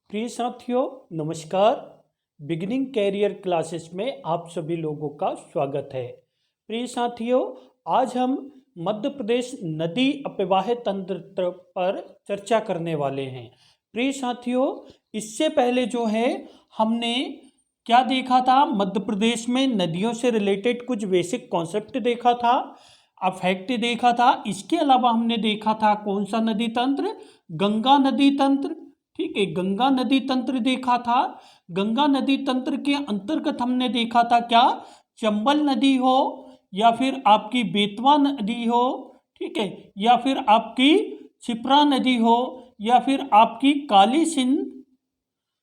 प्रिय साथियों, नमस्कार। बिगिनिंग कैरियर क्लासेस में आप सभी लोगों का स्वागत है। प्रिय साथियों, आज हम मध्य प्रदेश नदी अपवाह तंत्र पर चर्चा करने वाले हैं। प्रिय साथियों, इससे पहले जो है हमने क्या देखा था, मध्य प्रदेश में नदियों से रिलेटेड कुछ बेसिक कॉन्सेप्ट देखा था, अफेक्ट देखा था। इसके अलावा हमने देखा था कौन सा नदी तंत्र, गंगा नदी तंत्र। ठीक है, गंगा नदी तंत्र देखा था। गंगा नदी तंत्र के अंतर्गत हमने देखा था क्या, चंबल नदी हो या फिर आपकी बेतवा नदी हो, ठीक है, या फिर आपकी क्षिप्रा नदी हो, या फिर आपकी काली सिंध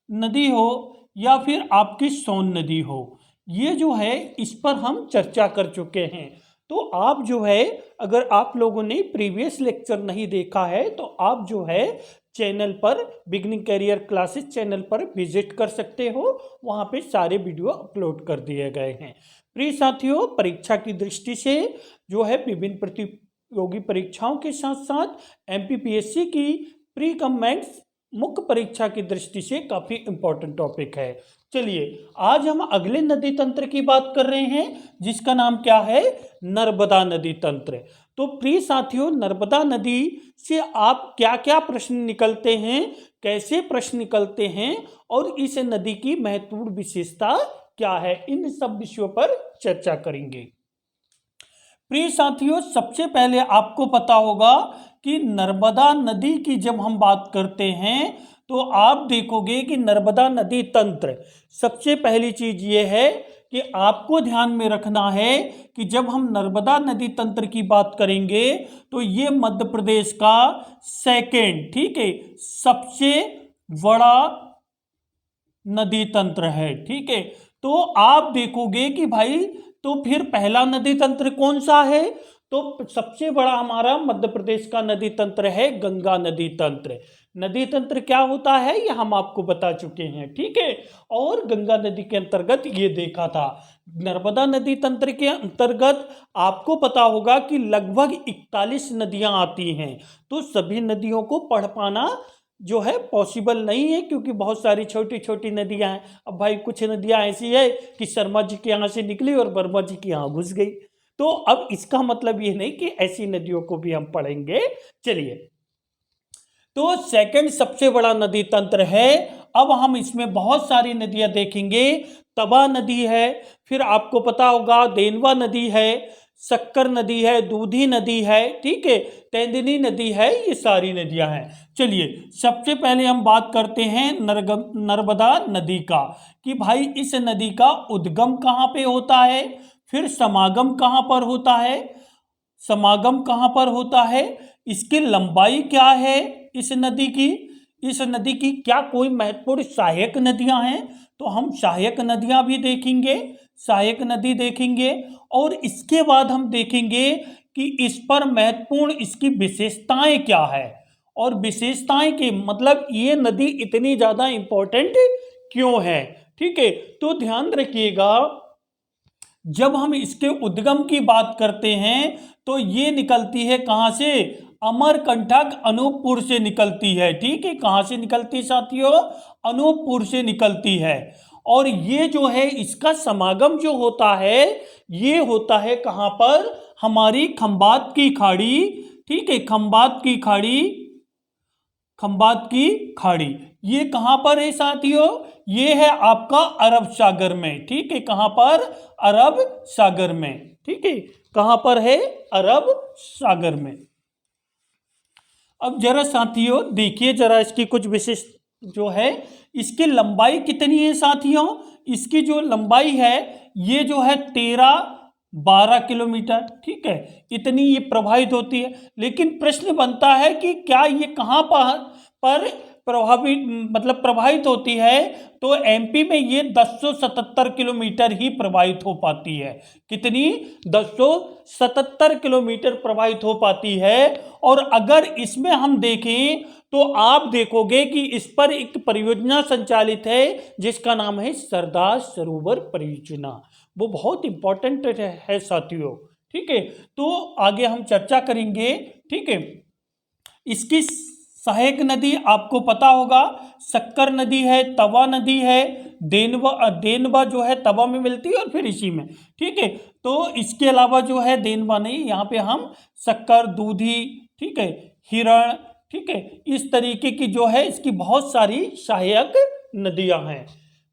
नदी हो, या फिर आपकी सोन नदी हो। ये जो है इस पर हम चर्चा कर चुके हैं। तो आप जो है, अगर आप लोगों ने प्रीवियस लेक्चर नहीं देखा है तो आप जो है चैनल पर, बिगनिंग कैरियर क्लासेस चैनल पर विजिट कर सकते हो। वहाँ पे सारे वीडियो अपलोड कर दिए गए हैं। प्रिय साथियों, परीक्षा की दृष्टि से जो है विभिन्न प्रतियोगी परीक्षाओं के साथ साथ एमपीपीएससी की प्री कम मेंस मुख्य परीक्षा की दृष्टि से काफी इंपॉर्टेंट टॉपिक है। चलिए, आज हम अगले नदी तंत्र की बात कर रहे हैं जिसका नाम क्या है, नर्मदा नदी तंत्र। तो प्रिय साथियों, नर्मदा नदी से आप क्या क्या प्रश्न निकलते हैं, कैसे प्रश्न निकलते हैं और इस नदी की महत्वपूर्ण विशेषता क्या है, इन सब विषयों पर चर्चा करेंगे। प्रिय साथियों, सबसे पहले आपको पता होगा कि नर्मदा नदी की जब हम बात करते हैं तो आप देखोगे कि नर्मदा नदी तंत्र, सबसे पहली चीज ये है कि आपको ध्यान में रखना है कि जब हम नर्मदा नदी तंत्र की बात करेंगे तो ये मध्य प्रदेश का सेकेंड, ठीक है, सबसे बड़ा नदी तंत्र है। ठीक है, तो आप देखोगे कि भाई, तो फिर पहला नदी तंत्र कौन सा है, तो सबसे बड़ा हमारा मध्य प्रदेश का नदी तंत्र है गंगा नदी तंत्र। नदी तंत्र क्या होता है ये हम आपको बता चुके हैं, ठीक है। और गंगा नदी के अंतर्गत ये देखा था। नर्मदा नदी तंत्र के अंतर्गत आपको पता होगा कि लगभग 41 नदियां आती हैं। तो सभी नदियों को पढ़ पाना जो है पॉसिबल नहीं है, क्योंकि बहुत सारी छोटी छोटी नदियां हैं। अब भाई कुछ नदियां ऐसी है कि शर्मा जी के यहाँ से निकली और वर्मा जी के यहाँ घुस गई। तो अब इसका मतलब ये नहीं कि ऐसी नदियों को भी हम पढ़ेंगे। चलिए, तो सेकंड सबसे बड़ा नदी तंत्र है। अब हम इसमें बहुत सारी नदियां देखेंगे। तवा नदी है, फिर आपको पता होगा देनवा नदी है, शक्कर नदी है, दूधी नदी है, ठीक है, तेंदुनी नदी है, ये सारी नदियां हैं। चलिए, सबसे पहले हम बात करते हैं नर्मदा नदी का, कि भाई इस नदी का उद्गम कहाँ पे होता है, फिर समागम कहाँ पर होता है, समागम कहाँ पर होता है, इसकी लंबाई क्या है इस नदी की, इस नदी की क्या कोई महत्वपूर्ण सहायक नदियां हैं, तो हम सहायक नदियां भी देखेंगे, सहायक नदी देखेंगे। और इसके बाद हम देखेंगे कि इस पर महत्वपूर्ण इसकी विशेषताएं क्या है, और विशेषताएं के मतलब ये नदी इतनी ज्यादा इंपॉर्टेंट क्यों है। ठीक है, तो ध्यान रखिएगा, जब हम इसके उद्गम की बात करते हैं तो ये निकलती है कहां से, अमरकंटक अनूपपुर से निकलती है। ठीक है, कहां से निकलती है साथियों, अनूपपुर से निकलती है। और ये जो है इसका समागम जो होता है, ये होता है कहां पर, हमारी खंबात की खाड़ी। ठीक है, खंबात की खाड़ी, खंबात की खाड़ी ये कहां पर है साथियों, ये है आपका अरब सागर में। ठीक है, कहां पर, अरब सागर में। ठीक है, कहां पर है, अरब सागर में। अब जरा साथियों देखिए, जरा इसकी कुछ विशेष जो है, इसकी लंबाई कितनी है साथियों, इसकी जो लंबाई है ये जो है 13-12 किलोमीटर। ठीक है, इतनी ये प्रवाहित होती है। लेकिन प्रश्न बनता है कि क्या ये कहां पर प्रभावित, मतलब प्रवाहित होती है, तो एमपी में ये 1077 किलोमीटर ही प्रवाहित हो पाती है। कितनी, 1077 किलोमीटर प्रवाहित हो पाती है। और अगर इसमें हम देखें तो आप देखोगे कि इस पर एक परियोजना संचालित है जिसका नाम है सरदार सरोवर परियोजना। वो बहुत इंपॉर्टेंट है साथियों। ठीक है, तो आगे हम चर्चा करेंगे। ठीक है, इसकी सहायक नदी आपको पता होगा, शक्कर नदी है, तवा नदी है, देनवा जो है तवा में मिलती है और फिर इसी में, ठीक है। तो इसके अलावा जो है देनवा नहीं, यहाँ पे हम शक्कर, दूधी, ठीक है, हिरण, ठीक है, इस तरीके की जो है इसकी बहुत सारी सहायक नदियां हैं।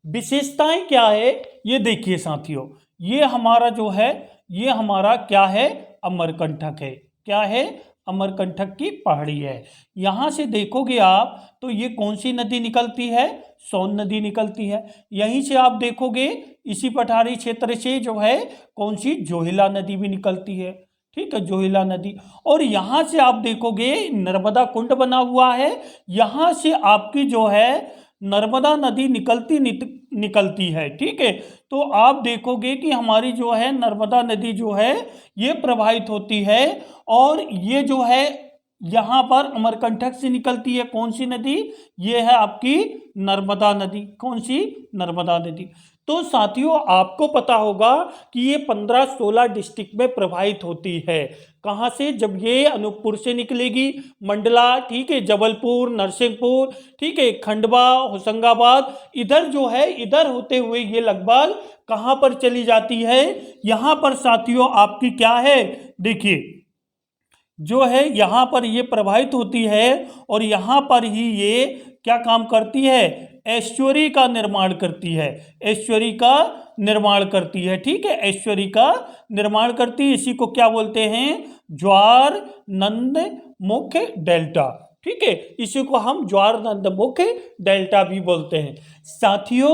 विशेषताएं क्या है ये देखिए साथियों, ये हमारा जो है ये हमारा क्या है, अमरकंटक है। क्या है, अमरकंटक की पहाड़ी है। यहां से देखोगे आप तो ये कौन सी नदी निकलती है, सोन नदी निकलती है। यहीं से आप देखोगे इसी पठारी क्षेत्र से जो है कौन सी, जोहिला नदी भी निकलती है, ठीक है, जोहिला नदी। और यहां से आप देखोगे नर्मदा कुंड बना हुआ है, यहां से आपकी जो है नर्मदा नदी निकलती है, ठीक है। तो आप देखोगे कि हमारी जो है नर्मदा नदी जो है ये प्रवाहित होती है, और ये जो है यहाँ पर अमरकंटक से निकलती है कौन सी नदी, ये है आपकी नर्मदा नदी। कौन सी, नर्मदा नदी। तो साथियों आपको पता होगा कि ये 15-16 डिस्ट्रिक्ट में प्रवाहित होती है। कहाँ से, जब ये अनूपपुर से निकलेगी, मंडला, ठीक है, जबलपुर, नरसिंहपुर, ठीक है, खंडवा, होशंगाबाद, इधर जो है इधर होते हुए ये लगभग कहाँ पर चली जाती है, यहाँ पर साथियों आपकी क्या है, देखिए जो है यहाँ पर ये प्रवाहित होती है, और यहाँ पर ही ये क्या काम करती है, एस्चुरी का निर्माण करती है, एस्चुरी का निर्माण करती है, ठीक है, एस्चुरी का निर्माण करती है। इसी को क्या बोलते हैं, ज्वार नंद मुख्य डेल्टा, ठीक है, इसी को हम ज्वार नंद मुख्य डेल्टा भी बोलते हैं। साथियों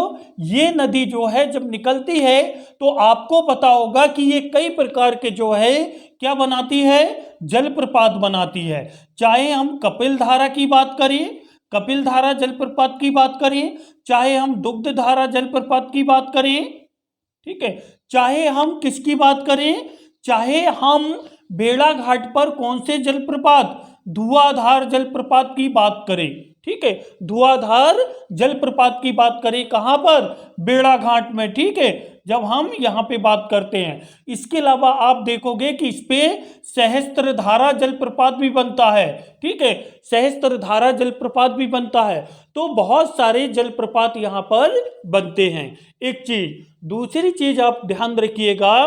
ये नदी जो है जब निकलती है तो आपको पता होगा कि ये कई प्रकार के जो है क्या बनाती है, जलप्रपात बनाती है। चाहे हम कपिल धारा की बात करें, कपिल धारा जलप्रपात की बात करें, चाहे हम दुग्ध धारा जलप्रपात की बात करें, ठीक है, चाहे हम किसकी बात करें, चाहे हम बेड़ा घाट पर कौन से जलप्रपात, धुआंधार जलप्रपात की बात करें, ठीक है, धुआंधार जलप्रपात की बात करें, कहां पर, बेड़ा घाट में, ठीक है, जब हम यहां पे बात करते हैं। इसके अलावा आप देखोगे कि इस पे सहस्त्रधारा जलप्रपात भी बनता है, ठीक है, सहस्त्रधारा जलप्रपात भी बनता है। तो बहुत सारे जलप्रपात यहां पर बनते हैं, एक चीज। दूसरी चीज आप ध्यान रखिएगा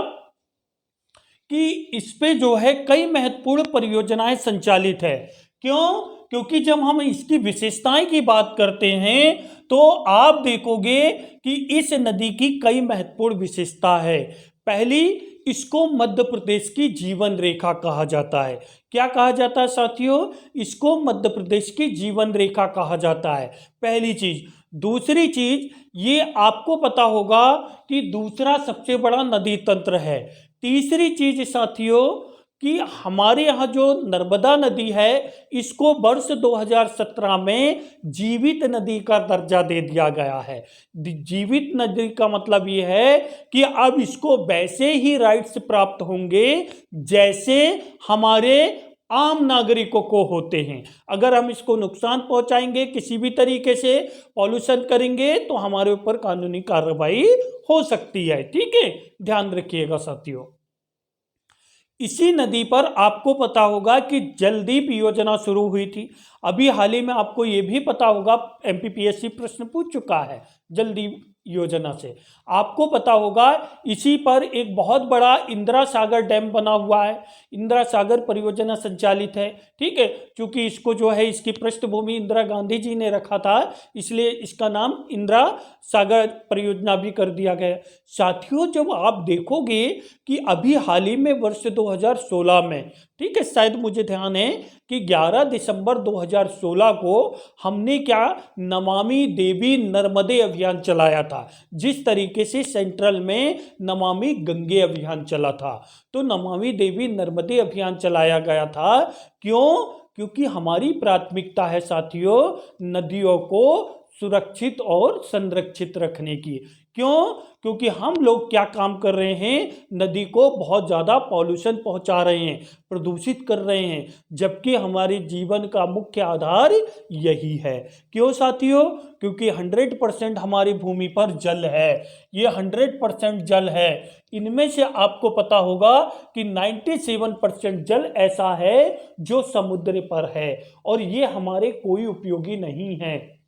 कि इस पे जो है कई महत्वपूर्ण परियोजनाएं संचालित है। क्यों, क्योंकि जब हम इसकी विशेषताएं की बात करते हैं तो आप देखोगे कि इस नदी की कई महत्वपूर्ण विशेषता है। पहली, इसको मध्य प्रदेश की जीवन रेखा कहा जाता है। क्या कहा जाता है साथियों, इसको मध्य प्रदेश की जीवन रेखा कहा जाता है, पहली चीज। दूसरी चीज, ये आपको पता होगा कि दूसरा सबसे बड़ा नदी तंत्र है। तीसरी चीज साथियों कि हमारे यहाँ जो नर्मदा नदी है इसको वर्ष 2017 में जीवित नदी का दर्जा दे दिया गया है। जीवित नदी का मतलब ये है कि अब इसको वैसे ही राइट्स प्राप्त होंगे जैसे हमारे आम नागरिकों को होते हैं। अगर हम इसको नुकसान पहुंचाएंगे, किसी भी तरीके से पॉल्यूशन करेंगे, तो हमारे ऊपर कानूनी कार्रवाई हो सकती है, ठीक है, ध्यान रखिएगा साथियों। इसी नदी पर आपको पता होगा कि जलदीप योजना शुरू हुई थी। अभी हाल ही में आपको ये भी पता होगा, एमपीपीएससी प्रश्न पूछ चुका है जलदीप योजना से। आपको पता होगा इसी पर एक बहुत बड़ा इंदिरा सागर डैम बना हुआ है, इंदिरा सागर परियोजना संचालित है, ठीक है। क्योंकि इसको जो है इसकी पृष्ठभूमि इंदिरा गांधी जी ने रखा था, इसलिए इसका नाम इंदिरा सागर परियोजना भी कर दिया गया। साथियों जब आप देखोगे कि अभी हाल ही में वर्ष 2016 में, ठीक है, शायद मुझे ध्यान है कि 11 दिसंबर 2016 को हमने क्या, नमामि देवी नर्मदे अभियान चलाया था। जिस तरीके से सेंट्रल में नमामि गंगे अभियान चला था, तो नमामि देवी नर्मदे अभियान चलाया गया था। क्यों, क्योंकि हमारी प्राथमिकता है साथियों नदियों को सुरक्षित और संरक्षित रखने की। क्यों? क्योंकि हम लोग क्या काम कर रहे हैं, नदी को बहुत ज़्यादा पॉल्यूशन पहुंचा रहे हैं, प्रदूषित कर रहे हैं, जबकि हमारे जीवन का मुख्य आधार यही है। क्यों साथियों? क्योंकि 100% हमारी भूमि पर जल है, ये 100% जल है। इनमें से आपको पता होगा कि 97% जल ऐसा है जो समुद्र पर है और ये हमारे कोई उपयोगी नहीं है।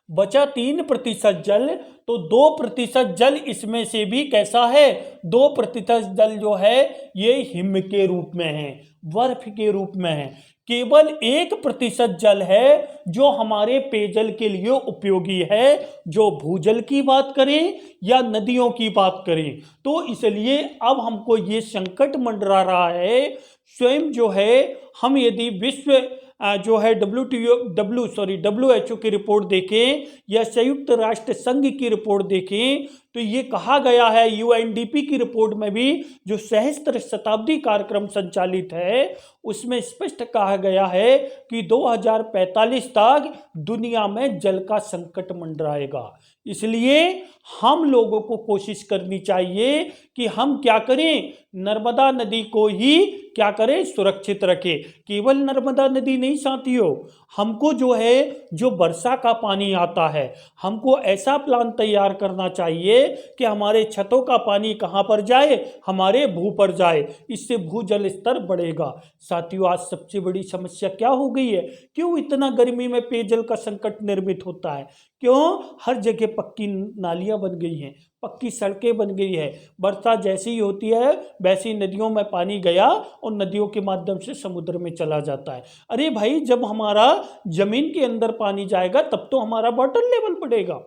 बचा 3% जल, तो 2% जल इसमें से भी कैसा है, 2% जल जो है ये हिम के रूप में है, बर्फ के रूप में है। केवल 1% जल है जो हमारे पेयजल के लिए उपयोगी है, जो भूजल की बात करें या नदियों की बात करें। तो इसलिए अब हमको ये संकट मंडरा रहा है। स्वयं जो है हम यदि विश्व जो है WHO की रिपोर्ट देखें या संयुक्त राष्ट्र संघ की रिपोर्ट देखें तो ये कहा गया है, UNDP की रिपोर्ट में भी जो सहस्त्र शताब्दी कार्यक्रम संचालित है उसमें स्पष्ट कहा गया है कि 2045 तक दुनिया में जल का संकट मंडराएगा। इसलिए हम लोगों को कोशिश करनी चाहिए कि हम क्या करें, नर्मदा नदी को ही क्या करें, सुरक्षित रखें। केवल नर्मदा नदी नहीं साथियों, हमको जो है जो वर्षा का पानी आता है, हमको ऐसा प्लान तैयार करना चाहिए कि हमारे छतों का पानी कहाँ पर जाए, हमारे भू पर जाए, इससे भूजल स्तर बढ़ेगा। साथियों आज सबसे बड़ी समस्या क्या हो गई है, क्यों इतना गर्मी में पेयजल का संकट निर्मित होता है? क्यों? हर जगह पक्की नालियां बन गई हैं, पक्की सड़कें बन गई है। वर्षा जैसी ही होती है वैसी नदियों में पानी गया और नदियों के माध्यम से समुद्र में चला जाता है। अरे भाई, जब हमारा जमीन के अंदर पानी जाएगा तब तो हमारा वाटर लेवल बढ़ेगा।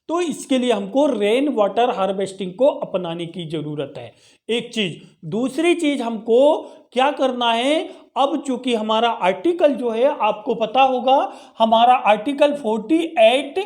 तो इसके लिए हमको रेन वाटर हार्वेस्टिंग को अपनाने की जरूरत है, एक चीज। दूसरी चीज हमको क्या करना है, अब चूंकि हमारा आर्टिकल जो है आपको पता होगा, हमारा आर्टिकल 48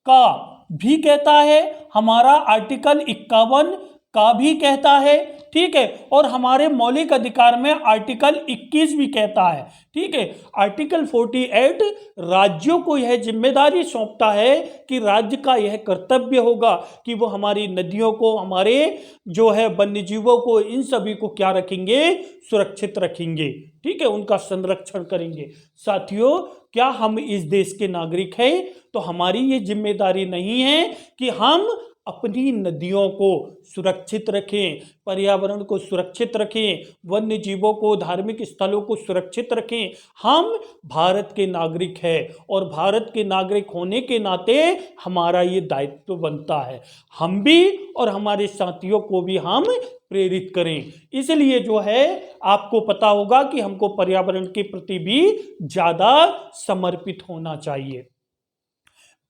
का भी कहता है, हमारा आर्टिकल 51 का भी कहता है, ठीक है, और हमारे मौलिक अधिकार में आर्टिकल 21 भी कहता है, ठीक है। आर्टिकल 48 राज्यों को यह जिम्मेदारी सौंपता है कि राज्य का यह कर्तव्य होगा कि वो हमारी नदियों को, हमारे जो है वन्य जीवों को, इन सभी को क्या रखेंगे, सुरक्षित रखेंगे, ठीक है, उनका संरक्षण करेंगे। साथियों क्या हम इस देश के नागरिक हैं? तो हमारी ये जिम्मेदारी नहीं है कि हम अपनी नदियों को सुरक्षित रखें, पर्यावरण को सुरक्षित रखें, वन्य जीवों को, धार्मिक स्थलों को सुरक्षित रखें। हम भारत के नागरिक हैं और भारत के नागरिक होने के नाते हमारा ये दायित्व बनता है, हम भी और हमारे साथियों को भी हम प्रेरित करें। इसलिए जो है आपको पता होगा कि हमको पर्यावरण के प्रति भी ज़्यादा समर्पित होना चाहिए।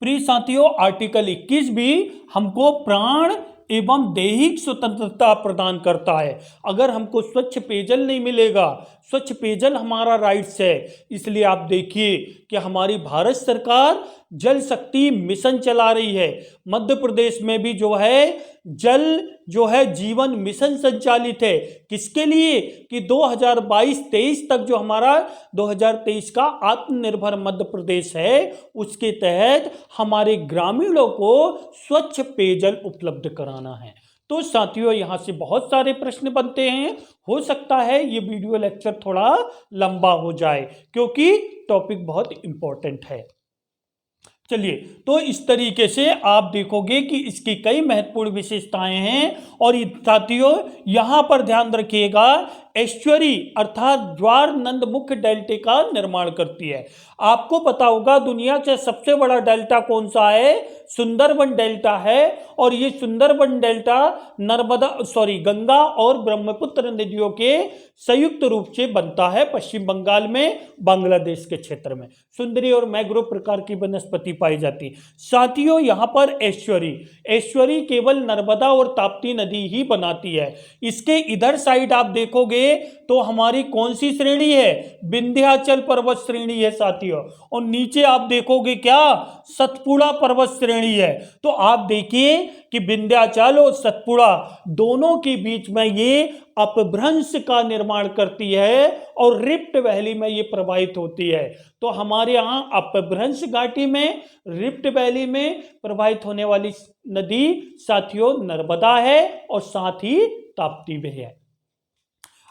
प्रिय साथियों, आर्टिकल 21 भी हमको प्राण एवं दैहिक स्वतंत्रता प्रदान करता है। अगर हमको स्वच्छ पेयजल नहीं मिलेगा, स्वच्छ पेयजल हमारा राइट्स है, इसलिए आप देखिए कि हमारी भारत सरकार जल शक्ति मिशन चला रही है। मध्य प्रदेश में भी जो है जल जो है जीवन मिशन संचालित है। किसके लिए? कि 2022-23 तक जो हमारा 2023 का आत्मनिर्भर मध्य प्रदेश है उसके तहत हमारे ग्रामीणों को स्वच्छ पेयजल उपलब्ध कराना है। तो साथियों यहाँ से बहुत सारे प्रश्न बनते हैं, हो सकता है ये वीडियो लेक्चर थोड़ा लंबा हो जाए क्योंकि टॉपिक बहुत इंपॉर्टेंट है। चलिए, तो इस तरीके से आप देखोगे कि इसकी कई महत्वपूर्ण विशेषताएं हैं। और साथियों यहाँ पर ध्यान रखिएगा, एस्चुअरी अर्थात ज्वार नंद मुख्य डेल्टा का निर्माण करती है। आपको पता होगा दुनिया का सबसे बड़ा डेल्टा कौन सा है? सुंदरबन डेल्टा है। और ये सुंदरबन डेल्टा गंगा और ब्रह्मपुत्र नदियों के संयुक्त रूप से बनता है पश्चिम बंगाल में, बांग्लादेश के क्षेत्र में सुंदरी और मैग्रोव प्रकार की वनस्पति पाई जाती है। साथियों यहाँ पर एस्चुअरी केवल नर्मदा और ताप्ती नदी ही बनाती है। इसके इधर साइड आप देखोगे देखोगे तो हमारी कौन सी श्रेणी है, विंध्याचल पर्वत श्रेणी है साथियों। और नीचे आप देखोगे क्या, सतपुड़ा पर्वत श्रेणी है। तो आप देखिए कि विंध्याचल और सतपुड़ा दोनों के बीच में ये अपभ्रंश का निर्माण करती है और रिफ्ट वैली में ये प्रवाहित होती है। तो हमारे यहाँ अपभ्रंश घाटी में, रिफ्ट वैली में प्रवाहित होने वाली नदी साथियों नर्मदा है और साथ ही ताप्ती भी है।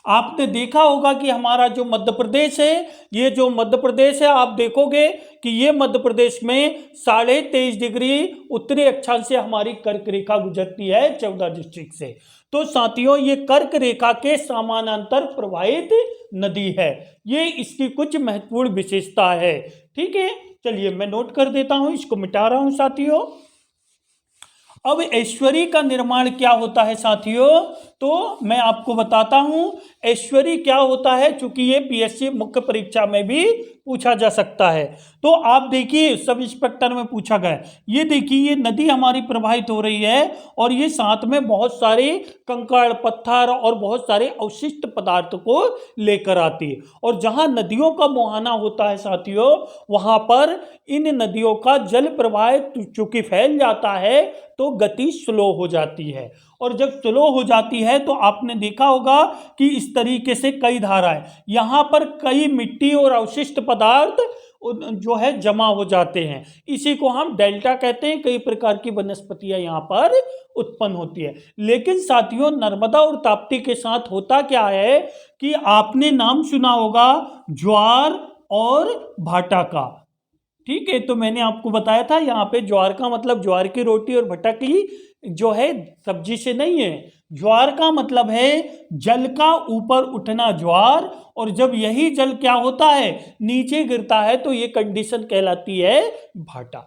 आपने देखा होगा कि हमारा जो मध्य प्रदेश है, ये जो मध्य प्रदेश है, आप देखोगे कि ये मध्य प्रदेश में 23.5 डिग्री उत्तरी अक्षांश से हमारी कर्क रेखा गुजरती है 14 डिस्ट्रिक्ट से। तो साथियों ये कर्क रेखा के समानांतर प्रवाहित नदी है। ये इसकी कुछ महत्वपूर्ण विशेषता है। ठीक है, चलिए मैं नोट कर देता हूं, इसको मिटा रहा हूं साथियों। अब ऐश्वरी का निर्माण क्या होता है साथियों, तो मैं आपको बताता हूं ऐश्वरी क्या होता है, चूंकि ये पीएससी मुख्य परीक्षा में भी पूछा जा सकता है। तो आप देखिए सब इंस्पेक्टर में पूछा गया, ये देखिए ये नदी हमारी प्रवाहित हो रही है और ये साथ में बहुत सारे कंकड़ पत्थर और बहुत सारे अवशिष्ट पदार्थ को लेकर आती है। और जहां नदियों का मुहाना होता है साथियों, वहां पर इन नदियों का जल प्रवाह चूंकि फैल जाता है तो गति स्लो हो जाती है। और जब स्लो हो जाती है तो आपने देखा होगा कि इस तरीके से कई धाराएं, यहां पर कई मिट्टी और अवशिष्ट पदार्थ जो है जमा हो जाते हैं। इसी को हम डेल्टा कहते हैं। कई प्रकार की वनस्पतियां यहां पर उत्पन्न होती है। लेकिन साथियों नर्मदा और ताप्ती के साथ होता क्या है कि आपने नाम सुना होगा ज्वार और भाटा का। ठीक है, तो मैंने आपको बताया था यहाँ पे ज्वार का मतलब ज्वार की रोटी और भटकली जो है सब्जी से नहीं है। ज्वार का मतलब है जल का ऊपर उठना ज्वार, और जब यही जल क्या होता है नीचे गिरता है तो ये कंडीशन कहलाती है भाटा।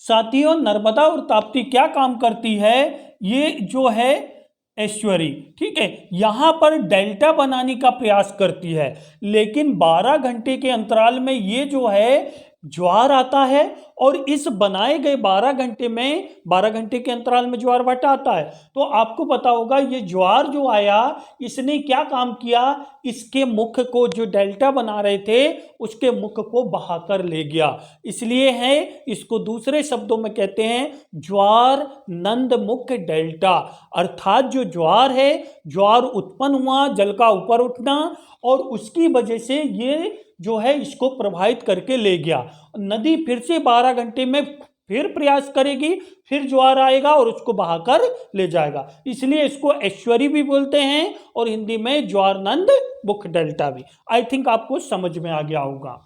साथियों नर्मदा और ताप्ती क्या काम करती है, ये जो है ऐश्वरी, ठीक है, यहां पर डेल्टा बनाने का प्रयास करती है। लेकिन 12 घंटे के अंतराल में ये जो है ज्वार आता है और इस बनाए गए 12 घंटे के अंतराल में ज्वार भाटा आता है। तो आपको पता होगा ये ज्वार जो आया इसने क्या काम किया, इसके मुख को जो डेल्टा बना रहे थे उसके मुख को बहाकर ले गया। इसलिए है इसको दूसरे शब्दों में कहते हैं ज्वार नंद मुख डेल्टा। अर्थात जो ज्वार है, ज्वार उत्पन्न हुआ जल का ऊपर उठना और उसकी वजह से ये जो है इसको प्रभावित करके ले गया। नदी फिर से 12 घंटे में फिर प्रयास करेगी, फिर ज्वार आएगा और उसको बहाकर ले जाएगा। इसलिए इसको ऐश्वरी भी बोलते हैं और हिंदी में ज्वार नंद मुख डेल्टा भी। आई थिंक आपको समझ में आ गया होगा।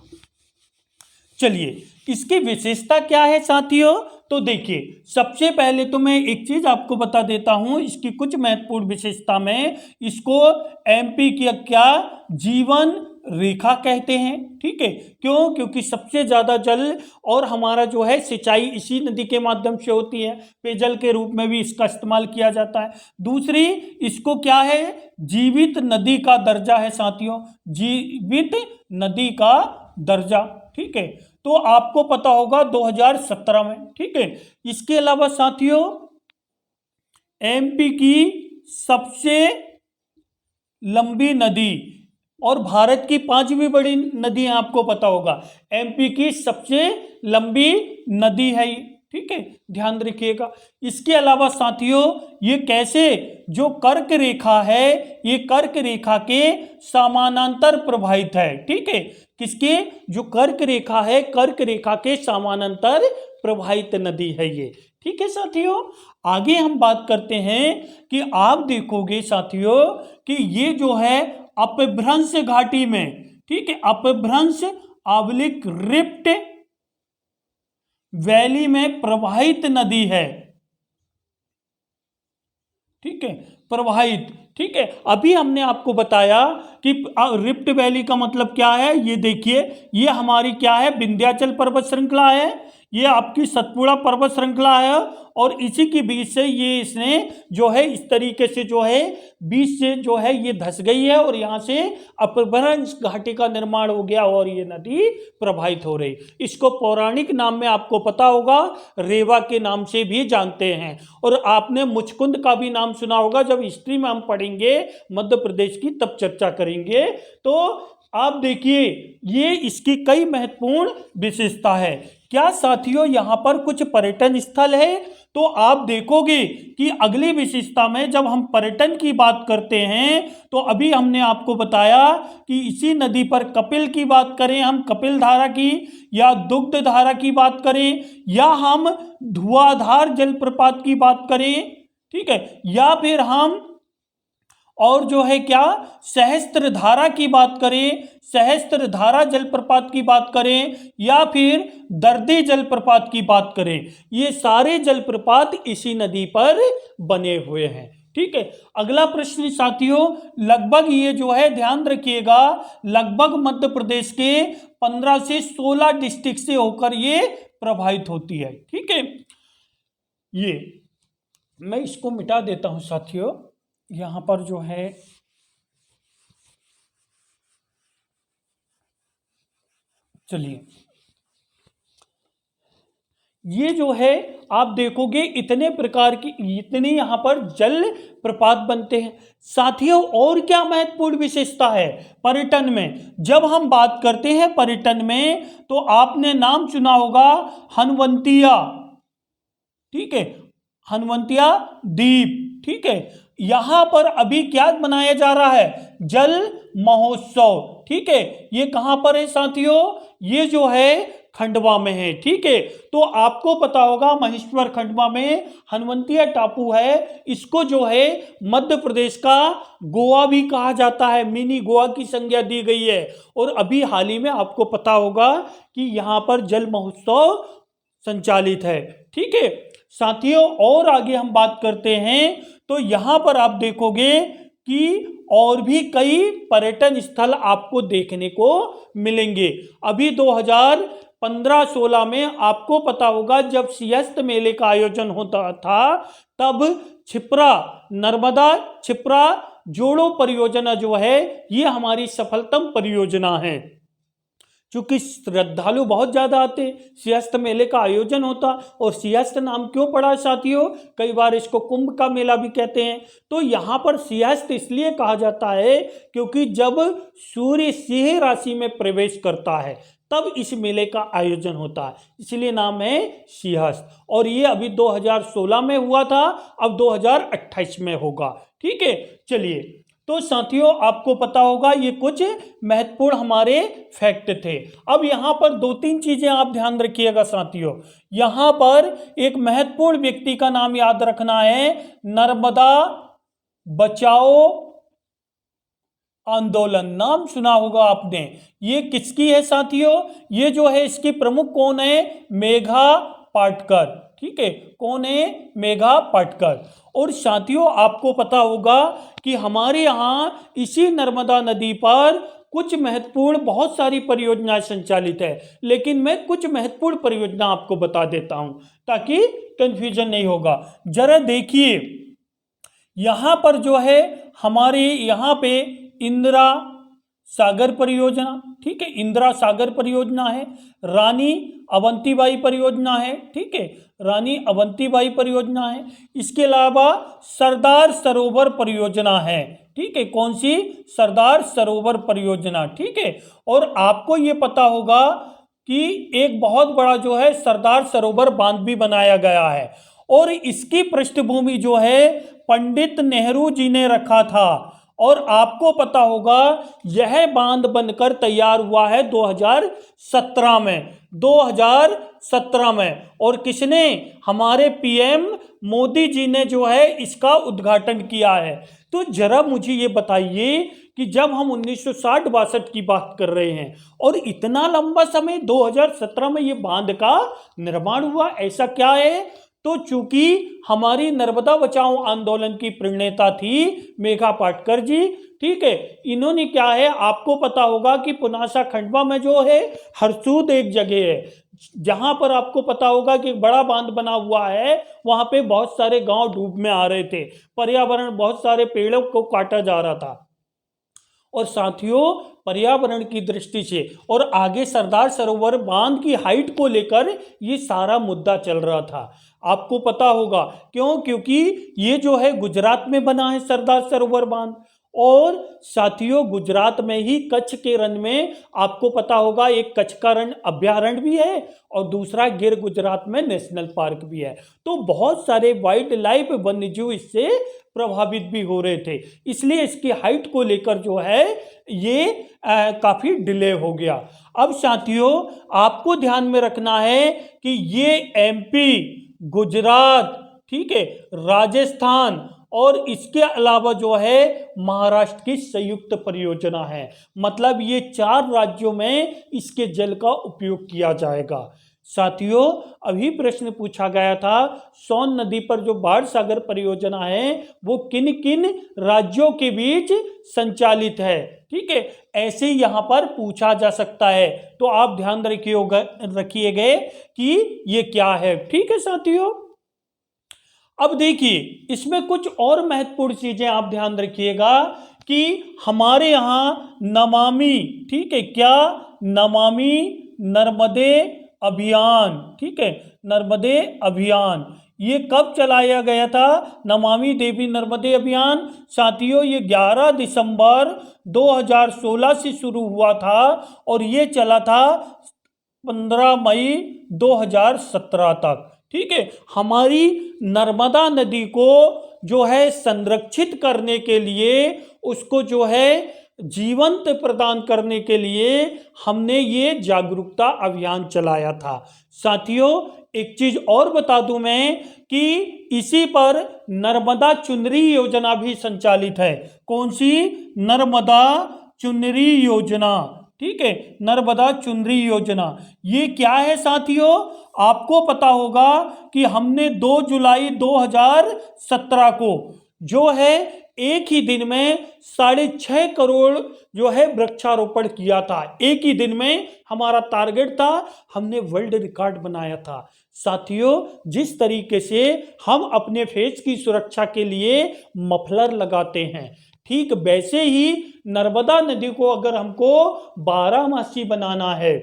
चलिए इसकी विशेषता क्या है साथियों, तो देखिए सबसे पहले तो मैं एक चीज आपको बता देता हूं, इसकी कुछ महत्वपूर्ण विशेषता में इसको एमपी की क्या जीवन रेखा कहते हैं। ठीक है, क्यों, क्योंकि सबसे ज्यादा जल और हमारा जो है सिंचाई इसी नदी के माध्यम से होती है, पेयजल के रूप में भी इसका इस्तेमाल किया जाता है। दूसरी इसको क्या है, जीवित नदी का दर्जा है साथियों, जीवित नदी का दर्जा। ठीक है, तो आपको पता होगा 2017 में। ठीक है, इसके अलावा साथियों एमपी की सबसे लंबी नदी और भारत की 5वीं बड़ी नदी है, आपको पता होगा एमपी की सबसे लंबी नदी है ये। ठीक है, ध्यान रखिएगा। इसके अलावा साथियों ये कैसे, जो कर्क रेखा है ये कर्क रेखा के समानांतर प्रवाहित है। ठीक है, किसके, जो कर्क रेखा है कर्क रेखा के समानांतर प्रवाहित नदी है ये। ठीक है साथियों, आगे हम बात करते हैं कि आप देखोगे साथियों कि ये जो है अपभ्रंश घाटी में, ठीक है, अपभ्रंश आवलिक रिफ्ट वैली में प्रवाहित नदी है। ठीक है, प्रवाहित। ठीक है, अभी हमने आपको बताया कि रिफ्ट वैली का मतलब क्या है। ये देखिए ये हमारी क्या है, विंध्याचल पर्वत श्रृंखला है। ये आपकी सतपुड़ा पर्वत श्रृंखला है और इसी के बीच से ये इसने जो है इस तरीके से जो है बीच से जो है ये धंस गई है और यहाँ से अपभ्रंश घाटी का निर्माण हो गया और ये नदी प्रवाहित हो रही। इसको पौराणिक नाम में आपको पता होगा रेवा के नाम से भी जानते हैं। और आपने मुचकुंद का भी नाम सुना होगा, जब हिस्ट्री में हम पढ़ेंगे मध्य प्रदेश की तब चर्चा करेंगे। तो आप देखिए ये इसकी कई महत्वपूर्ण विशेषता है। क्या साथियों यहाँ पर कुछ पर्यटन स्थल है? तो आप देखोगे कि अगली विशेषता में जब हम पर्यटन की बात करते हैं तो अभी हमने आपको बताया कि इसी नदी पर कपिल की बात करें, हम कपिल धारा की या दुग्ध धारा की बात करें या हम धुआंधार जलप्रपात की बात करें, ठीक है, या फिर हम और जो है क्या सहस्त्र धारा की बात करें, सहस्त्र धारा जलप्रपात की बात करें या फिर दर्दी जलप्रपात की बात करें, ये सारे जलप्रपात इसी नदी पर बने हुए हैं। ठीक है, अगला प्रश्न साथियों, लगभग ये जो है ध्यान रखिएगा, लगभग मध्य प्रदेश के 15 से 16 डिस्ट्रिक्ट से होकर ये प्रभावित होती है। ठीक है, ये मैं इसको मिटा देता हूं साथियों। यहां पर जो है चलिए ये जो है आप देखोगे इतने प्रकार की इतने यहां पर जल प्रपात बनते हैं। साथियों और क्या महत्वपूर्ण विशेषता है पर्यटन में? जब हम बात करते हैं पर्यटन में तो आपने नाम सुना होगा हनुवंतिया, ठीक है, हनुवंतिया द्वीप। ठीक है, यहां पर अभी क्या मनाया जा रहा है? जल महोत्सव। ठीक है, ये कहां पर है साथियों? ये जो है खंडवा में है। ठीक है, तो आपको पता होगा महेश्वर खंडवा में हनुवंतिया टापू है, इसको जो है मध्य प्रदेश का गोवा भी कहा जाता है, मिनी गोवा की संज्ञा दी गई है। और अभी हाल ही में आपको पता होगा कि यहां पर जल महोत्सव संचालित है। ठीक है साथियों, और आगे हम बात करते हैं तो यहां पर आप देखोगे कि और भी कई पर्यटन स्थल आपको देखने को मिलेंगे। अभी 2015-16 में आपको पता होगा जब सिंहस्थ मेले का आयोजन होता था तब छिप्रा नर्मदा छिप्रा जोड़ो परियोजना जो है ये हमारी सफलतम परियोजना है। चूंकि श्रद्धालु बहुत ज्यादा आते, सिंहस्थ मेले का आयोजन होता। और सिंहस्थ नाम क्यों पड़ा साथियों? कई बार इसको कुंभ का मेला भी कहते हैं। तो यहाँ पर सिंहस्थ इसलिए कहा जाता है क्योंकि जब सूर्य सिंह राशि में प्रवेश करता है तब इस मेले का आयोजन होता है, इसलिए नाम है सिंहस्थ। और ये अभी 2016 में हुआ था, अब 2028 में होगा। ठीक है, चलिए तो साथियों आपको पता होगा ये कुछ महत्वपूर्ण हमारे फैक्ट थे। अब यहां पर 2-3 चीजें आप ध्यान रखिएगा साथियों। यहां पर एक महत्वपूर्ण व्यक्ति का नाम याद रखना है, नर्मदा बचाओ आंदोलन, नाम सुना होगा आपने। ये किसकी है साथियों? ये जो है इसकी प्रमुख कौन है? मेघा पाटकर। ठीक है, कौन है? मेघा पाटकर। और साथियों आपको पता होगा कि हमारे यहाँ इसी नर्मदा नदी पर कुछ महत्वपूर्ण बहुत सारी परियोजनाएं संचालित है, लेकिन मैं कुछ महत्वपूर्ण परियोजना आपको बता देता हूं ताकि कंफ्यूजन नहीं होगा। जरा देखिए यहां पर जो है हमारे यहाँ पे इंदिरा सागर परियोजना, ठीक है, इंदिरा सागर परियोजना है, रानी अवंतीबाई परियोजना है, ठीक है, रानी अवंतीबाई परियोजना है। इसके अलावा सरदार सरोवर परियोजना है, ठीक है, कौन सी? सरदार सरोवर परियोजना। ठीक है, और आपको ये पता होगा कि एक बहुत बड़ा जो है सरदार सरोवर बांध भी बनाया गया है और इसकी पृष्ठभूमि जो है पंडित नेहरू जी ने रखा था। और आपको पता होगा यह बांध बनकर तैयार हुआ है 2017 में, 2017 में। और किसने? हमारे पीएम मोदी जी ने जो है इसका उद्घाटन किया है। तो जरा मुझे ये बताइए कि जब हम 1960-62 की बात कर रहे हैं और इतना लंबा समय 2017 में ये बांध का निर्माण हुआ, ऐसा क्या है? तो चूंकि हमारी नर्मदा बचाओ आंदोलन की प्रणेता थी मेघा पाटकर जी, ठीक है, इन्होंने क्या है, आपको पता होगा कि पुनासा खंडवा में जो है हरसूद एक जगह है, जहां पर आपको पता होगा कि बड़ा बांध बना हुआ है, वहां पे बहुत सारे गांव डूब में आ रहे थे, पर्यावरण, बहुत सारे पेड़ों को काटा जा रहा था। और साथियों, पर्यावरण की दृष्टि से और आगे सरदार सरोवर बांध की हाइट को लेकर ये सारा मुद्दा चल रहा था, आपको पता होगा क्यों, क्योंकि ये जो है गुजरात में बना है सरदार सरोवर बांध, और साथियों गुजरात में ही कच्छ के रण में आपको पता होगा एक कच्छ का रण अभ्यारण्य भी है और दूसरा गिर गुजरात में नेशनल पार्क भी है। तो बहुत सारे वाइल्ड लाइफ वन्यजीव इससे प्रभावित भी हो रहे थे, इसलिए इसकी हाइट को लेकर जो है ये काफी डिले हो गया। अब साथियों आपको ध्यान में रखना है कि ये एमपी, गुजरात, ठीक है, राजस्थान और इसके अलावा जो है महाराष्ट्र की संयुक्त परियोजना है, मतलब ये 4 राज्यों में इसके जल का उपयोग किया जाएगा। साथियों अभी प्रश्न पूछा गया था, सोन नदी पर जो बाढ़ सागर परियोजना है वो किन किन राज्यों के बीच संचालित है, ठीक है, ऐसे यहां पर पूछा जा सकता है, तो आप ध्यान रखिएगा कि ये क्या है, ठीक है साथियों। अब देखिए इसमें कुछ और महत्वपूर्ण चीजें आप ध्यान रखिएगा कि हमारे यहां नमामि, ठीक है, क्या, नमामि नर्मदे अभियान, ठीक है, नर्मदे अभियान, ये कब चलाया गया था, नमामि देवी नर्मदे अभियान, साथियों ये 11 दिसंबर 2016 से शुरू हुआ था और ये चला था 15 मई 2017 तक, ठीक है। हमारी नर्मदा नदी को जो है संरक्षित करने के लिए, उसको जो है जीवंत प्रदान करने के लिए हमने ये जागरूकता अभियान चलाया था। साथियों एक चीज और बता दूं मैं कि इसी पर नर्मदा चुनरी योजना भी संचालित है। कौन सी? नर्मदा चुनरी योजना, ठीक है, नर्मदा चुनरी योजना। ये क्या है साथियों? आपको पता होगा कि हमने 2 जुलाई 2017 को जो है एक ही दिन में 6.5 करोड़ जो है वृक्षारोपण किया था। एक ही दिन में हमारा टारगेट था, हमने वर्ल्ड रिकॉर्ड बनाया था। साथियों जिस तरीके से हम अपने फेस की सुरक्षा के लिए मफलर लगाते हैं, ठीक वैसे ही नर्मदा नदी को अगर हमको 12मासी बनाना है,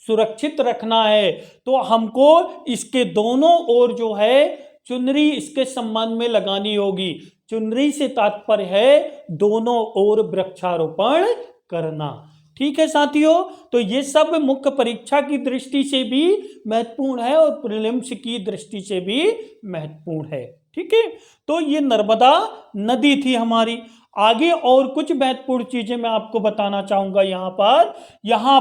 सुरक्षित रखना है, तो हमको इसके दोनों ओर जो है चुनरी इसके संबंध में लगानी होगी। चुनरी से तात्पर्य है दोनों ओर वृक्षारोपण करना, ठीक है साथियों। तो ये सब मुख्य परीक्षा की दृष्टि से भी महत्वपूर्ण है और प्रीलिम्स की दृष्टि से भी महत्वपूर्ण है, ठीक है। तो ये नर्मदा नदी थी हमारी। आगे और कुछ महत्वपूर्ण चीजें मैं आपको बताना चाहूंगा। यहाँ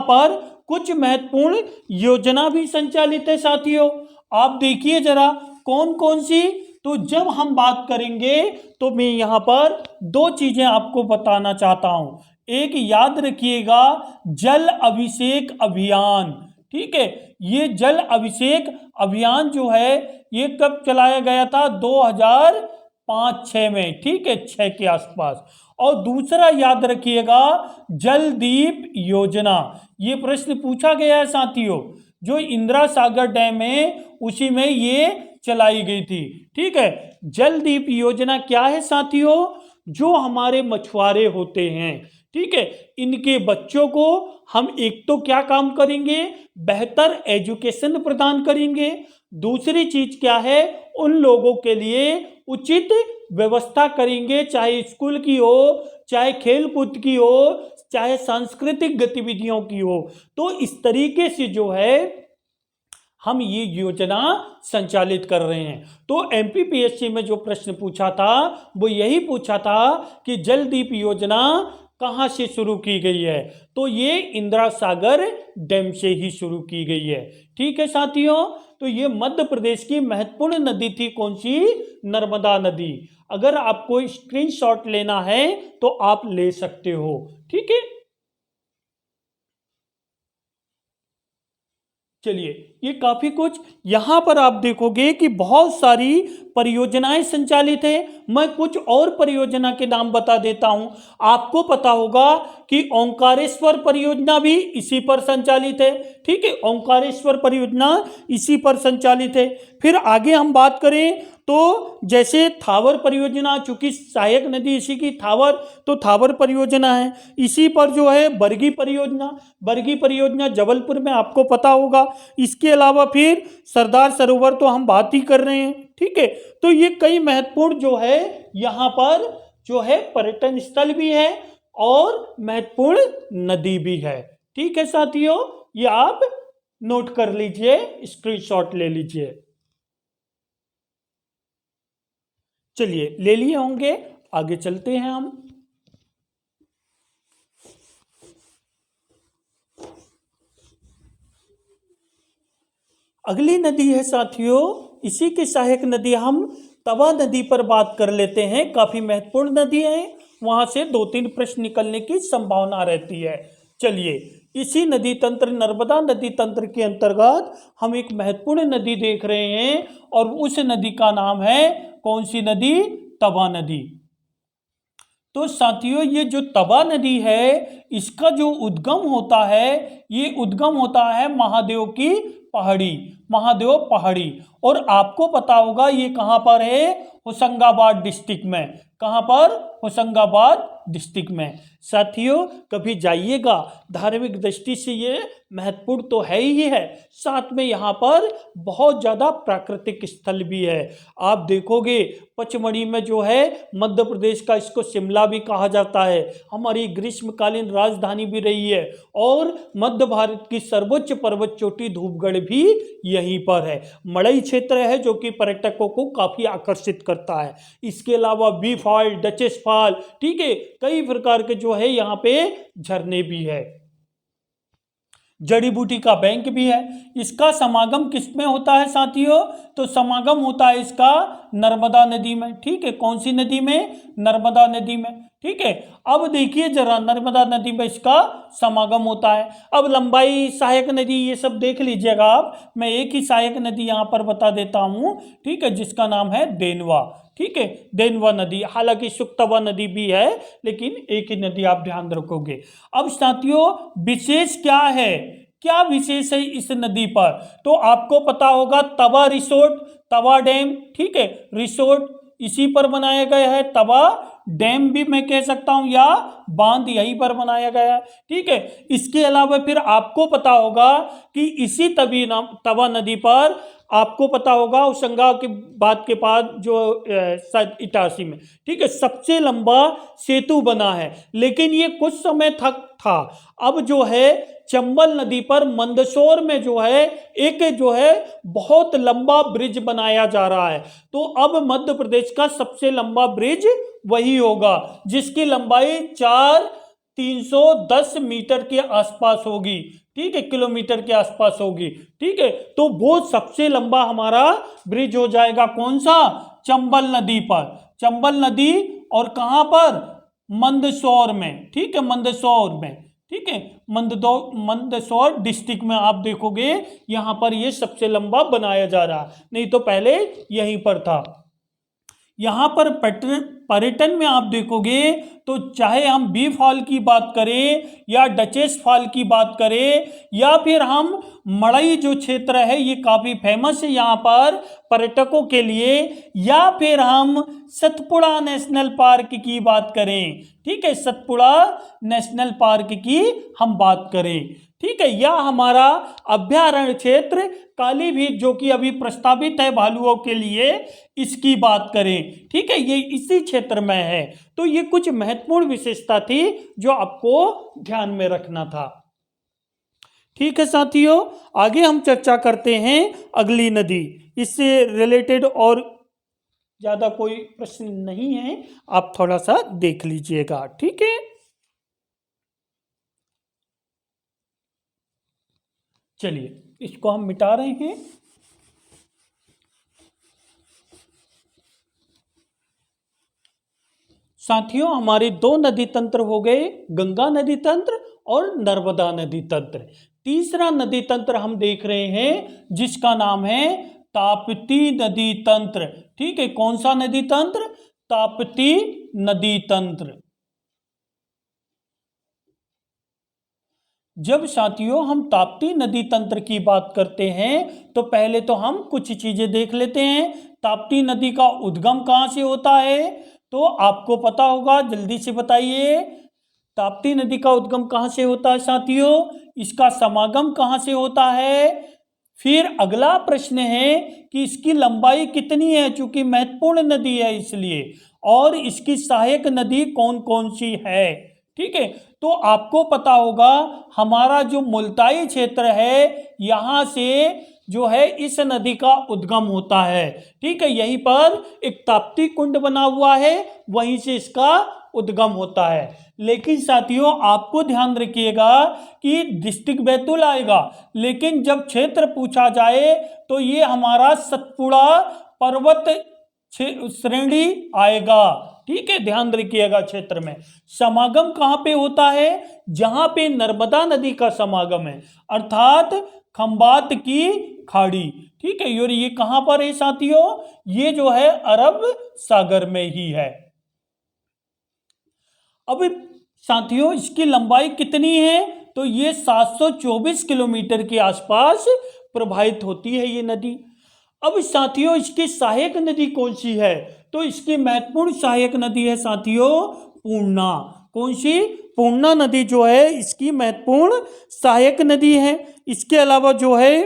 पर कुछ महत्वपूर्ण योजना भी संचालित है साथियों। आप देखिए जरा कौन कौन सी। तो जब हम बात करेंगे तो मैं यहाँ पर 2 चीजें आपको बताना चाहता हूं। एक याद रखिएगा, जल अभिषेक अभियान, ठीक है। ये जल अभिषेक अभियान जो है ये कब चलाया गया था? 2005-6 में, ठीक है, 6 के आसपास। और दूसरा याद रखिएगा जल दीप योजना। ये प्रश्न पूछा गया है साथियों, जो इंदिरा सागर डैम है उसी में ये चलाई गई थी, ठीक है। जल दीप योजना क्या है साथियों? जो हमारे मछुआरे होते हैं, ठीक है, इनके बच्चों को हम एक तो क्या काम करेंगे? बेहतर एजुकेशन प्रदान करेंगे। दूसरी चीज क्या है? उन लोगों के लिए उचित व्यवस्था करेंगे, चाहे स्कूल की हो, चाहे खेल कूद की हो, चाहे सांस्कृतिक गतिविधियों की हो। तो इस तरीके से जो है हम ये योजना संचालित कर रहे हैं। तो एमपीपीएससी में जो प्रश्न पूछा था वो यही पूछा था कि जल दीप योजना कहाँ से शुरू की गई है? तो ये इंदिरा सागर डैम से ही शुरू की गई है, ठीक है साथियों। तो ये मध्य प्रदेश की महत्वपूर्ण नदी थी, कौन सी? नर्मदा नदी। अगर आपको स्क्रीनशॉट लेना है तो आप ले सकते हो, ठीक है। चलिए, ये काफी कुछ यहाँ पर आप देखोगे कि बहुत सारी परियोजनाएं संचालित है। मैं कुछ और परियोजना के नाम बता देता हूं। आपको पता होगा कि ओंकारेश्वर परियोजना भी इसी पर संचालित है। ठीक है, ओंकारेश्वर परियोजना इसी पर संचालित है। फिर आगे हम बात करें तो जैसे थावर परियोजना, चूंकि सहायक नदी इसी की थावर, तो थावर परियोजना है। इसी पर जो है बरगी परियोजना जबलपुर में, आपको पता होगा। इसके अलावा फिर सरदार सरोवर तो हम बात ही कर रहे हैं। ठीक है, तो ये कई महत्वपूर्ण जो है यहाँ पर जो है पर्यटन स्थल भी है और महत्वपूर्ण नदी भी है। ठीक है साथियों, ये आप नोट कर लीजिए, स्क्रीनशॉट ले लीजिए। चलिए, ले लिए होंगे, आगे चलते हैं हम। अगली नदी है साथियों, इसी की सहायक नदी हम तवा नदी पर बात कर लेते हैं। काफी महत्वपूर्ण नदी है, वहां से 2-3 प्रश्न निकलने की संभावना रहती है। चलिए, इसी नदी तंत्र नर्मदा नदी तंत्र के अंतर्गत हम एक महत्वपूर्ण नदी देख रहे हैं और उस नदी का नाम है कौन सी नदी? तवा नदी। तो साथियों, ये जो तवा नदी है, इसका जो उद्गम होता है, ये उद्गम होता है महादेव की पहाड़ी, महादेव पहाड़ी। और आपको पता होगा ये कहाँ पर है? होशंगाबाद डिस्ट्रिक्ट में। कहाँ पर? होशंगाबाद डिस्ट्रिक्ट में। साथियों, कभी जाइएगा, धार्मिक दृष्टि से ये महत्वपूर्ण तो है ही है, साथ में यहाँ पर बहुत ज़्यादा प्राकृतिक स्थल भी है। आप देखोगे पचमढ़ी में जो है, मध्य प्रदेश का इसको शिमला भी कहा जाता है, हमारी ग्रीष्मकालीन राजधानी भी रही है। और मध्य भारत की सर्वोच्च पर्वत चोटी धूपगढ़ भी यहीं पर है। मड़ई क्षेत्र है जो कि पर्यटकों को काफी आकर्षित करता है। इसके अलावा बी फॉल, डचेस फॉल, ठीक है, कई प्रकार के जो है यहाँ पे झरने भी है। जड़ी बूटी का बैंक भी है। इसका समागम किस में होता है साथियों? तो समागम होता है इसका नर्मदा नदी में। ठीक है, कौन सी नदी में? नर्मदा नदी में। ठीक है, अब देखिए जरा, नर्मदा नदी में इसका समागम होता है। अब लंबाई, सहायक नदी, ये सब देख लीजिएगा आप। मैं एक ही सहायक नदी यहाँ पर बता देता हूँ, ठीक है, जिसका नाम है देनवा। ठीक है, देनवा नदी, हालांकि सुक्तवा नदी भी है, लेकिन एक ही नदी आप ध्यान रखोगे। अब साथियों, विशेष क्या है, क्या विशेष है इस नदी पर? तो आपको पता होगा तवा रिसोर्ट, तवा डैम, ठीक है, रिसोर्ट इसी पर बनाया गया है। तवा डैम भी मैं कह सकता हूं, या बांध यहीं पर बनाया गया है। ठीक है, इसके अलावा फिर आपको पता होगा कि इसी तवा नदी पर आपको पता होगा होशंगाबाद के बाद के पास जो शायद इटारसी में, ठीक है, सबसे लंबा सेतु बना है, लेकिन ये कुछ समय तक था। अब जो है चंबल नदी पर मंदसौर में जो है एक जो है बहुत लंबा ब्रिज बनाया जा रहा है। तो अब मध्य प्रदेश का सबसे लंबा ब्रिज वही होगा, जिसकी लंबाई 310 मीटर के आसपास होगी। ठीक है, किलोमीटर के आसपास होगी। ठीक है, तो वो सबसे लंबा हमारा ब्रिज हो जाएगा। कौन सा? चंबल नदी पर। चंबल नदी, और कहां पर? मंदसौर में। ठीक है, मंदसौर में। ठीक है, मंदसौर डिस्ट्रिक्ट में आप देखोगे यहां पर ये सबसे लंबा बनाया जा रहा है, नहीं तो पहले यहीं पर था। यहां पर पर्यटन में आप देखोगे तो चाहे हम बी फॉल की बात करें या डचेस फॉल की बात करें, या फिर हम मड़ई जो क्षेत्र है ये काफी फेमस है यहाँ पर पर्यटकों के लिए, या फिर हम सतपुड़ा नेशनल पार्क की बात करें। ठीक है, सतपुड़ा नेशनल पार्क की हम बात करें, ठीक है, या हमारा अभ्यारण्य क्षेत्र कालीभीत जो कि अभी प्रस्तावित है भालुओं के लिए, इसकी बात करें। ठीक है, ये इसी क्षेत्र में है। तो ये कुछ महत्वपूर्ण विशेषता थी जो आपको ध्यान में रखना था। ठीक है साथियों, आगे हम चर्चा करते हैं अगली नदी। इससे रिलेटेड और ज्यादा कोई प्रश्न नहीं है, आप थोड़ा सा देख लीजिएगा। ठीक है, चलिए इसको हम मिटा रहे हैं। साथियों, हमारे दो नदी तंत्र हो गए, गंगा नदी तंत्र और नर्मदा नदी तंत्र। तीसरा नदी तंत्र हम देख रहे हैं जिसका नाम है ताप्ती नदी तंत्र। ठीक है, कौन सा नदी तंत्र? ताप्ती नदी तंत्र। जब साथियों हम ताप्ती नदी तंत्र की बात करते हैं तो पहले तो हम कुछ चीजें देख लेते हैं। ताप्ती नदी का उद्गम कहाँ से होता है? तो आपको पता होगा, जल्दी से बताइए। ताप्ती नदी का उद्गम कहाँ से होता है साथियों? इसका समागम कहाँ से होता है? फिर अगला प्रश्न है कि इसकी लंबाई कितनी है, चूंकि महत्वपूर्ण नदी है इसलिए, और इसकी सहायक नदी कौन कौन सी है। ठीक है, तो आपको पता होगा हमारा जो मुल्ताई क्षेत्र है यहाँ से जो है इस नदी का उद्गम होता है। ठीक है, यहीं पर एक ताप्ती कुंड बना हुआ है, वहीं से इसका उद्गम होता है। लेकिन साथियों आपको ध्यान रखिएगा कि डिस्ट्रिक्ट बैतूल आएगा, लेकिन जब क्षेत्र पूछा जाए तो ये हमारा सतपुड़ा पर्वत श्रेणी आएगा। ठीक है, ध्यान रखिएगा। क्षेत्र में समागम कहाँ पे होता है? जहां पे नर्मदा नदी का समागम है, अर्थात खंबात की खाड़ी। ठीक है, और ये कहां पर है साथियों? ये जो है अरब सागर में ही है। अब साथियों इसकी लंबाई कितनी है? तो ये 724 किलोमीटर के आसपास प्रवाहित होती है ये नदी। अब साथियों इसकी सहायक नदी कौन सी है? तो इसकी महत्वपूर्ण सहायक नदी है साथियों पूर्णा। कौन सी? पूर्णा नदी जो है इसकी महत्वपूर्ण सहायक नदी है। इसके अलावा जो है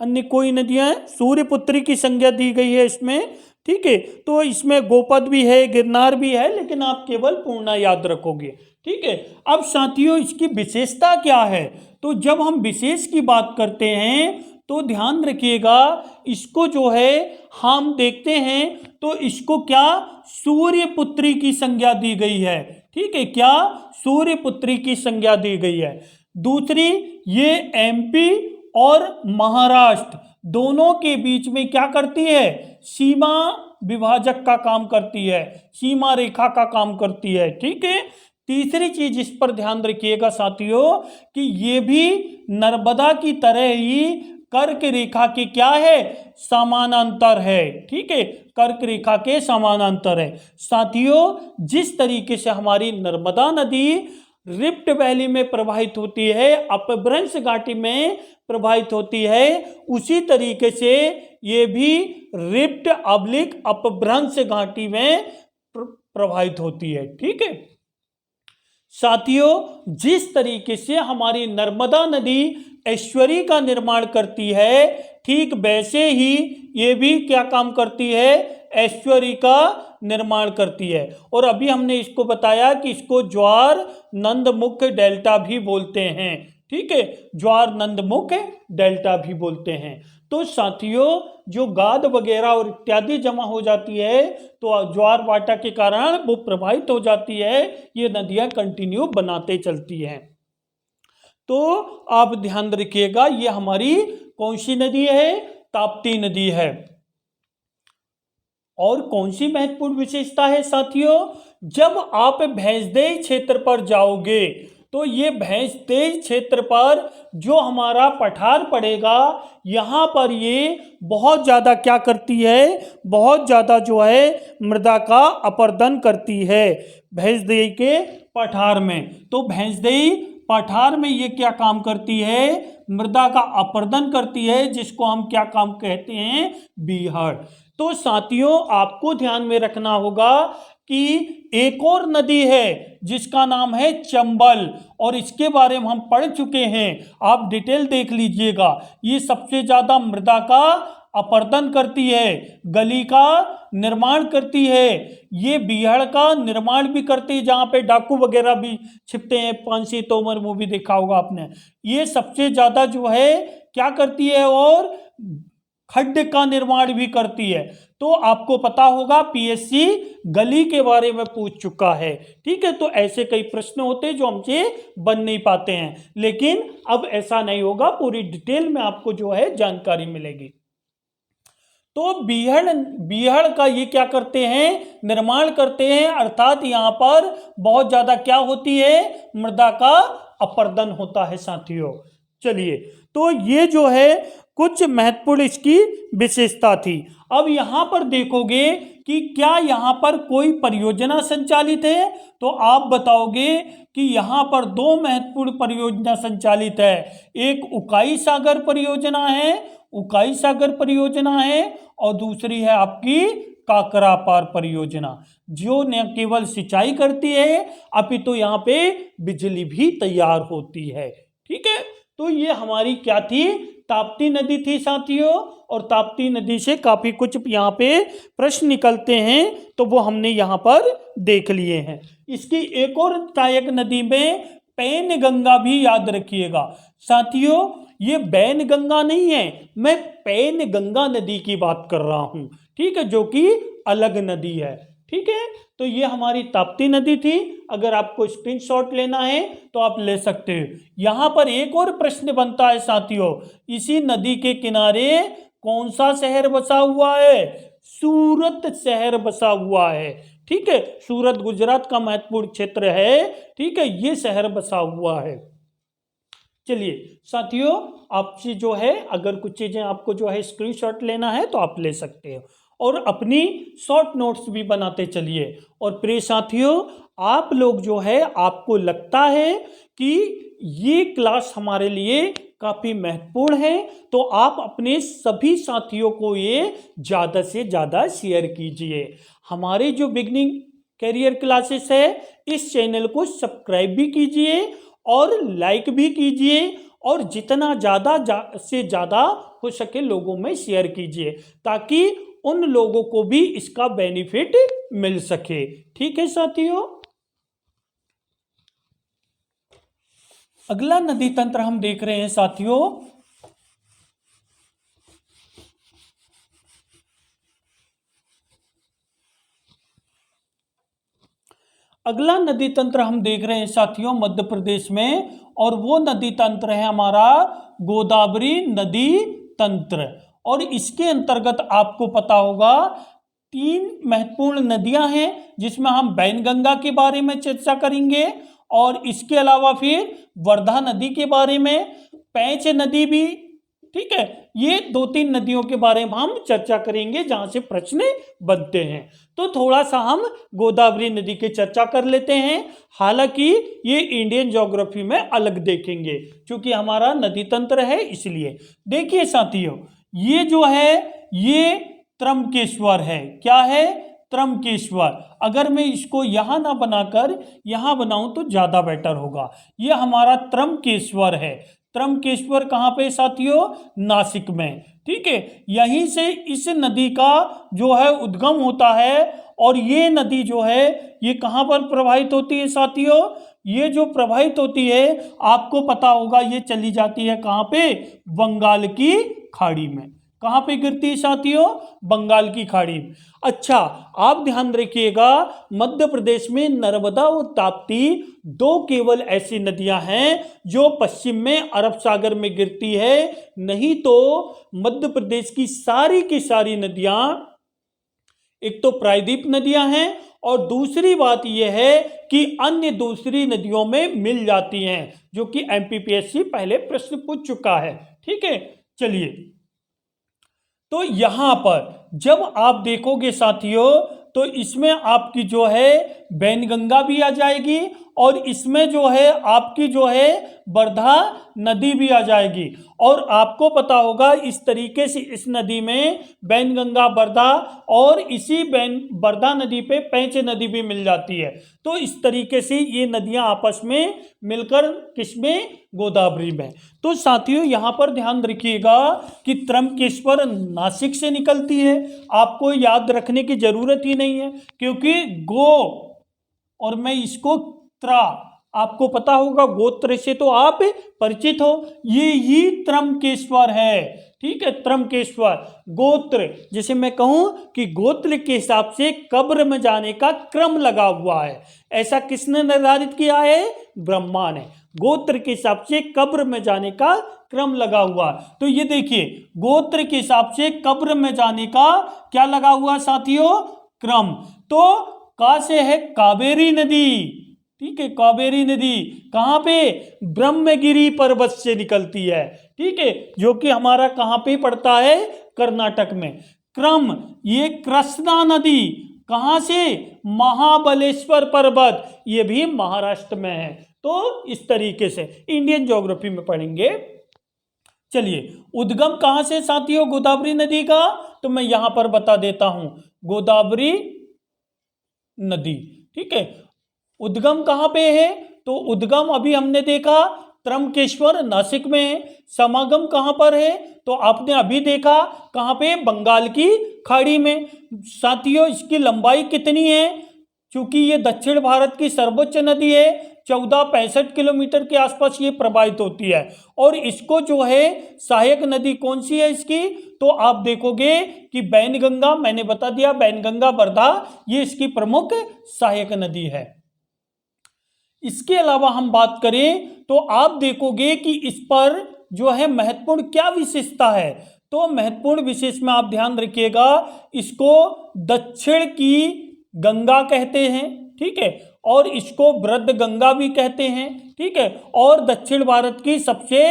अन्य कोई नदियां, सूर्यपुत्री की संज्ञा दी गई है इसमें। ठीक है, तो इसमें गोपद भी है, गिरनार भी है, लेकिन आप केवल पूर्णा याद रखोगे। ठीक है, अब साथियों इसकी विशेषता क्या है? तो जब हम विशेष की बात करते हैं तो ध्यान रखिएगा, इसको जो है हम देखते हैं तो इसको क्या सूर्यपुत्री की संज्ञा दी गई है। ठीक है, क्या सूर्यपुत्री की संज्ञा दी गई है। दूसरी, ये एमपी और महाराष्ट्र दोनों के बीच में क्या करती है? सीमा विभाजक का काम करती है, सीमा रेखा का काम करती है। ठीक है, तीसरी चीज इस पर ध्यान रखिएगा साथियों कि ये भी नर्मदा की तरह ही कर्क रेखा के क्या है? समानांतर है। ठीक है, कर्क रेखा के समानांतर है। साथियों जिस तरीके से हमारी नर्मदा नदी रिफ्ट वैली में प्रवाहित होती है, अपभ्रंश घाटी में प्रवाहित होती है, उसी तरीके से ये भी रिफ्ट अब्लिक अपभ्रंश घाटी में प्रवाहित होती है। ठीक है साथियों, जिस तरीके से हमारी नर्मदा नदी ऐश्वर्य का निर्माण करती है, ठीक वैसे ही ये भी क्या काम करती है? ऐश्वर्य का निर्माण करती है। और अभी हमने इसको बताया कि इसको ज्वार नंदमुख डेल्टा भी बोलते हैं। ठीक है, ज्वार नंदमुख डेल्टा भी बोलते हैं। तो साथियों जो गाद वगैरह और इत्यादि जमा हो जाती है तो ज्वार भाटा के कारण वो प्रभावित हो जाती है, ये नदियां कंटिन्यू बनाते चलती हैं। तो आप ध्यान रखिएगा, ये हमारी कौन सी नदी है? ताप्ती नदी है। और कौन सी महत्वपूर्ण विशेषता है साथियों? जब आप भैंसदेही क्षेत्र पर जाओगे तो ये भैंसदेही क्षेत्र पर जो हमारा पठार पड़ेगा, यहाँ पर ये बहुत ज़्यादा क्या करती है? बहुत ज़्यादा जो है मृदा का अपरदन करती है भैंसदेही के पठार में। तो भैंसदेही पठार में ये क्या काम करती है? मृदा का अपरदन करती है, जिसको हम क्या काम कहते हैं? बीहड़। तो साथियों आपको ध्यान में रखना होगा कि एक और नदी है जिसका नाम है चंबल, और इसके बारे में हम पढ़ चुके हैं, आप डिटेल देख लीजिएगा। ये सबसे ज्यादा मृदा का अपरदन करती है, गली का निर्माण करती है, ये बीहड़ का निर्माण भी करती है, जहाँ पे डाकू वगैरह भी छिपते हैं, पांसी तोमर मूवी देखा होगा आपने। ये सबसे ज्यादा जो है क्या करती है? और खड्ड का निर्माण भी करती है। तो आपको पता होगा पीएससी गली के बारे में पूछ चुका है। ठीक है, तो ऐसे कई प्रश्न होते हैं जो हमसे बन नहीं पाते हैं, लेकिन अब ऐसा नहीं होगा, पूरी डिटेल में आपको जो है जानकारी मिलेगी। तो बीहड़ का ये क्या करते हैं? निर्माण करते हैं, अर्थात यहाँ पर बहुत ज्यादा क्या होती है? मृदा का अपर्दन होता है साथियों। चलिए, तो ये जो है कुछ महत्वपूर्ण इसकी विशेषता थी। अब यहां पर देखोगे कि क्या यहां पर कोई परियोजना संचालित है, तो आप बताओगे कि यहां पर दो महत्वपूर्ण परियोजना संचालित है। एक उकाई सागर परियोजना है, उकाई सागर परियोजना है, और दूसरी है आपकी काकरापार परियोजना, जो न केवल सिंचाई करती है अपितु यहाँ पे बिजली भी तैयार होती है। ठीक है, तो ये हमारी क्या थी, ताप्ती नदी थी साथियों। और ताप्ती नदी से काफी कुछ यहाँ पे प्रश्न निकलते हैं, तो वो हमने यहाँ पर देख लिए हैं। इसकी एक और सहायक नदी में पैन गंगा भी याद रखिएगा साथियों। ये बैन गंगा नहीं है, मैं पैन गंगा नदी की बात कर रहा हूं, ठीक है, जो कि अलग नदी है। ठीक है, तो ये हमारी ताप्ती नदी थी। अगर आपको स्क्रीनशॉट लेना है तो आप ले सकते हो। यहां पर एक और प्रश्न बनता है साथियों, इसी नदी के किनारे कौन सा शहर बसा हुआ है? सूरत शहर बसा हुआ है। ठीक है, सूरत गुजरात का महत्वपूर्ण क्षेत्र है। ठीक है, ये शहर बसा हुआ है। चलिए साथियों, आपसे जो है अगर कुछ चीजें आपको जो है स्क्रीनशॉट लेना है तो आप ले सकते हो, और अपनी शॉर्ट नोट्स भी बनाते चलिए। और प्रिय साथियों, आप लोग जो है, आपको लगता है कि ये क्लास हमारे लिए काफ़ी महत्वपूर्ण है, तो आप अपने सभी साथियों को ये ज़्यादा से ज़्यादा शेयर कीजिए। हमारे जो बिगनिंग कैरियर क्लासेस है, इस चैनल को सब्सक्राइब भी कीजिए और लाइक भी कीजिए, और जितना ज़्यादा से ज़्यादा हो सके लोगों में शेयर कीजिए, ताकि उन लोगों को भी इसका बेनिफिट मिल सके। ठीक है साथियों, अगला नदी तंत्र हम देख रहे हैं साथियों, अगला नदी तंत्र हम देख रहे हैं साथियों मध्य प्रदेश में, और वो नदी तंत्र है हमारा गोदावरी नदी तंत्र। और इसके अंतर्गत आपको पता होगा 3 महत्वपूर्ण नदियां हैं, जिसमें हम बैनगंगा के बारे में चर्चा करेंगे, और इसके अलावा फिर वर्धा नदी के बारे में, पैंच नदी भी। ठीक है, ये 2-3 नदियों के बारे में हम चर्चा करेंगे जहां से प्रश्न बनते हैं। तो थोड़ा सा हम गोदावरी नदी की चर्चा कर लेते हैं, हालांकि ये इंडियन ज्योग्राफी में अलग देखेंगे, क्योंकि हमारा नदी तंत्र है इसलिए। देखिए साथियों, ये जो है ये त्रंबकेश्वर है। क्या है? त्रंबकेश्वर। अगर मैं इसको यहां ना बनाकर यहां बनाऊं तो ज्यादा बेटर होगा। ये हमारा त्रंबकेश्वर है। त्रंबकेश्वर कहाँ पे साथियों? नासिक में। ठीक है, यहीं से इस नदी का जो है उद्गम होता है, और ये नदी जो है ये कहाँ पर प्रवाहित होती है साथियों? ये जो प्रवाहित होती है, आपको पता होगा, ये चली जाती है कहाँ पे? बंगाल की खाड़ी में। कहाँ पे गिरती है साथियों? बंगाल की खाड़ी। अच्छा, आप ध्यान रखिएगा, मध्य प्रदेश में नर्मदा और ताप्ती 2 केवल ऐसी नदियां हैं जो पश्चिम में अरब सागर में गिरती है, नहीं तो मध्य प्रदेश की सारी नदियां एक तो प्रायद्वीप नदियां हैं, और दूसरी बात यह है कि अन्य दूसरी नदियों में मिल जाती हैं, जो कि एमपीपीएससी पहले प्रश्न पूछ चुका है। ठीक है, चलिए, तो यहां पर जब आप देखोगे साथियों, तो इसमें आपकी जो है बैनगंगा भी आ जाएगी, और इसमें जो है आपकी जो है वर्धा नदी भी आ जाएगी। और आपको पता होगा इस तरीके से इस नदी में बैनगंगा, वर्धा, और इसी वर्धा नदी पे पैंच नदी भी मिल जाती है। तो इस तरीके से ये नदियां आपस में मिलकर किसमें? गोदावरी में। तो साथियों यहां पर ध्यान रखिएगा कि त्रंबकेश्वर नासिक से निकलती है, आपको याद रखने की जरूरत ही नहीं है, क्योंकि गो और मैं इसको त्रा, आपको पता होगा गोत्र से तो आप परिचित हो, ये ही त्रंबकेश्वर है। ठीक है, त्रंबकेश्वर गोत्र, जैसे मैं कहूं कि गोत्र के हिसाब से कब्र में जाने का क्रम लगा हुआ है। ऐसा किसने निर्धारित किया है? ब्रह्मा ने। गोत्र के हिसाब से कब्र में जाने का क्रम लगा हुआ। तो ये देखिए, गोत्र के हिसाब से कब्र में जाने का क्या लगा हुआ साथियों? क्रम। तो का से है कावेरी नदी, ठीक है, कावेरी नदी कहाँ पे? ब्रह्मगिरी पर्वत से निकलती है, ठीक है, जो कि हमारा कहाँ पे पड़ता है? कर्नाटक में। क्रम, ये कृष्णा नदी कहाँ से? महाबलेश्वर पर्वत, ये भी महाराष्ट्र में है। तो इस तरीके से इंडियन ज्योग्राफी में पढ़ेंगे। चलिए, उद्गम कहाँ से साथियों गोदावरी नदी का? तो मैं यहां पर बता देता हूं, गोदावरी नदी, ठीक है, उद्गम कहाँ पे है? तो उद्गम अभी हमने देखा त्रंबकेश्वर नासिक में है। समागम कहाँ पर है? तो आपने अभी देखा कहाँ पे? बंगाल की खाड़ी में। साथियों, इसकी लंबाई कितनी है? चूंकि ये दक्षिण भारत की सर्वोच्च नदी है, 1465 किलोमीटर के आसपास ये प्रवाहित होती है। और इसको जो है सहायक नदी कौन सी है इसकी? तो आप देखोगे कि बैनगंगा, मैंने बता दिया, बैनगंगा वर्धा, ये इसकी प्रमुख सहायक नदी है। इसके अलावा हम बात करें तो आप देखोगे कि इस पर जो है महत्वपूर्ण क्या विशेषता है? तो महत्वपूर्ण विशेष में आप ध्यान रखिएगा, इसको दक्षिण की गंगा कहते हैं, ठीक है, और इसको वृद्ध गंगा भी कहते हैं, ठीक है, और दक्षिण भारत की सबसे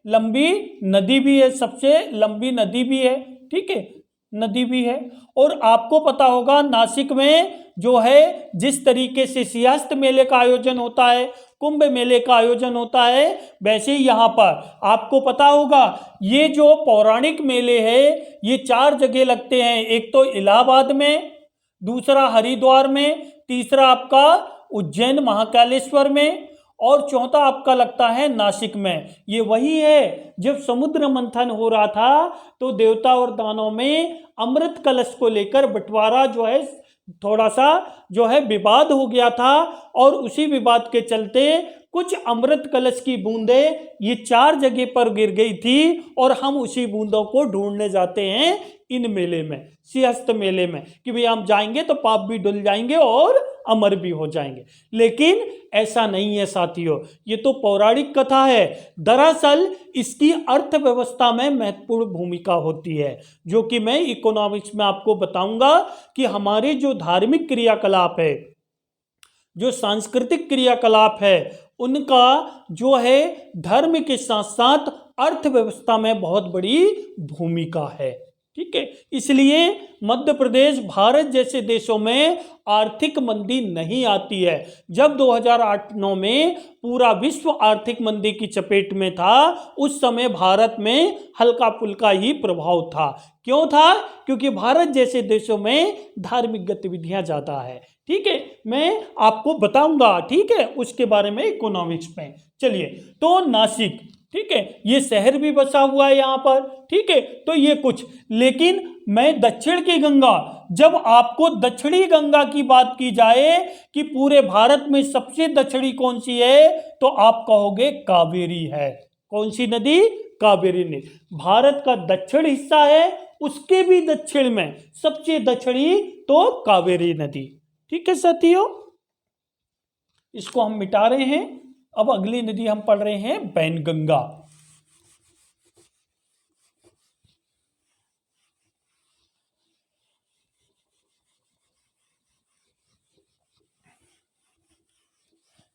लंबी नदी भी है, सबसे लंबी नदी भी है, ठीक है, नदी भी है। और आपको पता होगा नासिक में जो है जिस तरीके से सिंहस्थ मेले का आयोजन होता है, कुंभ मेले का आयोजन होता है, वैसे ही यहाँ पर आपको पता होगा ये जो पौराणिक मेले हैं ये 4 जगह लगते हैं। एक तो इलाहाबाद में, दूसरा हरिद्वार में, तीसरा आपका उज्जैन महाकालेश्वर में, और चौथा आपका लगता है नासिक में। ये वही है जब समुद्र मंथन हो रहा था तो देवता और दानव में अमृत कलश को लेकर बंटवारा जो है थोड़ा सा जो है विवाद हो गया था, और उसी विवाद के चलते कुछ अमृत कलश की बूंदें ये 4 जगह पर गिर गई थी, और हम उसी बूंदों को ढूंढने जाते हैं इन मेले में, सिंहस्थ मेले में, कि भाई हम जाएंगे तो पाप भी धुल जाएंगे और अमर भी हो जाएंगे। लेकिन ऐसा नहीं है साथियों, ये तो पौराणिक कथा है। दरअसल इसकी अर्थव्यवस्था में महत्वपूर्ण भूमिका होती है, जो कि मैं इकोनॉमिक्स में आपको बताऊंगा कि हमारे जो धार्मिक क्रियाकलाप है, जो सांस्कृतिक क्रियाकलाप है, उनका जो है धर्म के साथ साथ अर्थव्यवस्था में बहुत बड़ी भूमिका है, ठीक है। इसलिए मध्य प्रदेश भारत जैसे देशों में आर्थिक मंदी नहीं आती है। जब 2008-9 में पूरा विश्व आर्थिक मंदी की चपेट में था, उस समय भारत में हल्का फुल्का ही प्रभाव था। क्यों था? क्योंकि भारत जैसे देशों में धार्मिक गतिविधियां ज्यादा है, ठीक है, मैं आपको बताऊंगा, ठीक है, उसके बारे में इकोनॉमिक्स में। चलिए, तो नासिक, ठीक है, ये शहर भी बसा हुआ है यहाँ पर, ठीक है, तो ये कुछ। लेकिन मैं दक्षिण की गंगा, जब आपको दक्षिणी गंगा की बात की जाए कि पूरे भारत में सबसे दक्षिणी कौन सी है, तो आप कहोगे कावेरी है। कौन सी नदी? कावेरी नदी। भारत का दक्षिण हिस्सा है, उसके भी दक्षिण में सबसे दक्षिणी तो कावेरी नदी, ठीक है साथियों। इसको हम मिटा रहे हैं। अब अगली नदी हम पढ़ रहे हैं बैनगंगा।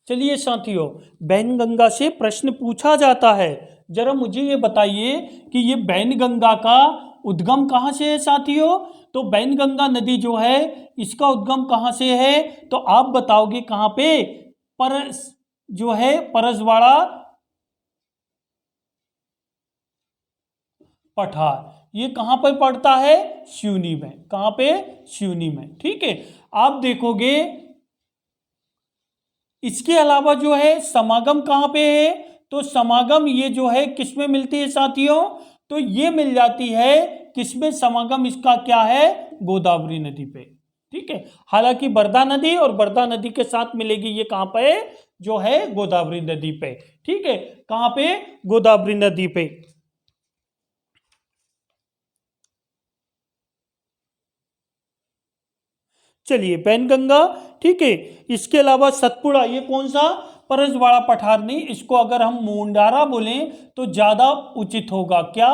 चलिए साथियों, बैनगंगा से प्रश्न पूछा जाता है। जरा मुझे ये बताइए कि ये बैनगंगा का उद्गम कहाँ से है साथियों? तो बैनगंगा नदी जो है इसका उद्गम कहाँ से है? तो आप बताओगे कहाँ पे? परस जो है परसवाड़ा पठार, ये कहाँ पर पड़ता है? सिवनी में। कहाँ पे? सिवनी में, ठीक है। आप देखोगे इसके अलावा जो है समागम कहाँ पे है? तो समागम ये जो है किसमें मिलती है साथियों? तो ये मिल जाती है किसमें? समागम इसका क्या है? गोदावरी नदी पे, ठीक है। हालांकि वर्धा नदी और वर्धा नदी के साथ मिलेगी, ये कहाँ पे? जो है गोदावरी नदी पे, ठीक है। कहाँ पे? गोदावरी नदी पे। चलिए बैनगंगा, ठीक है। इसके अलावा सतपुड़ा, ये कौन सा, परसवाड़ा पठार नहीं, इसको अगर हम मुंडारा बोलें तो ज़्यादा उचित होगा। क्या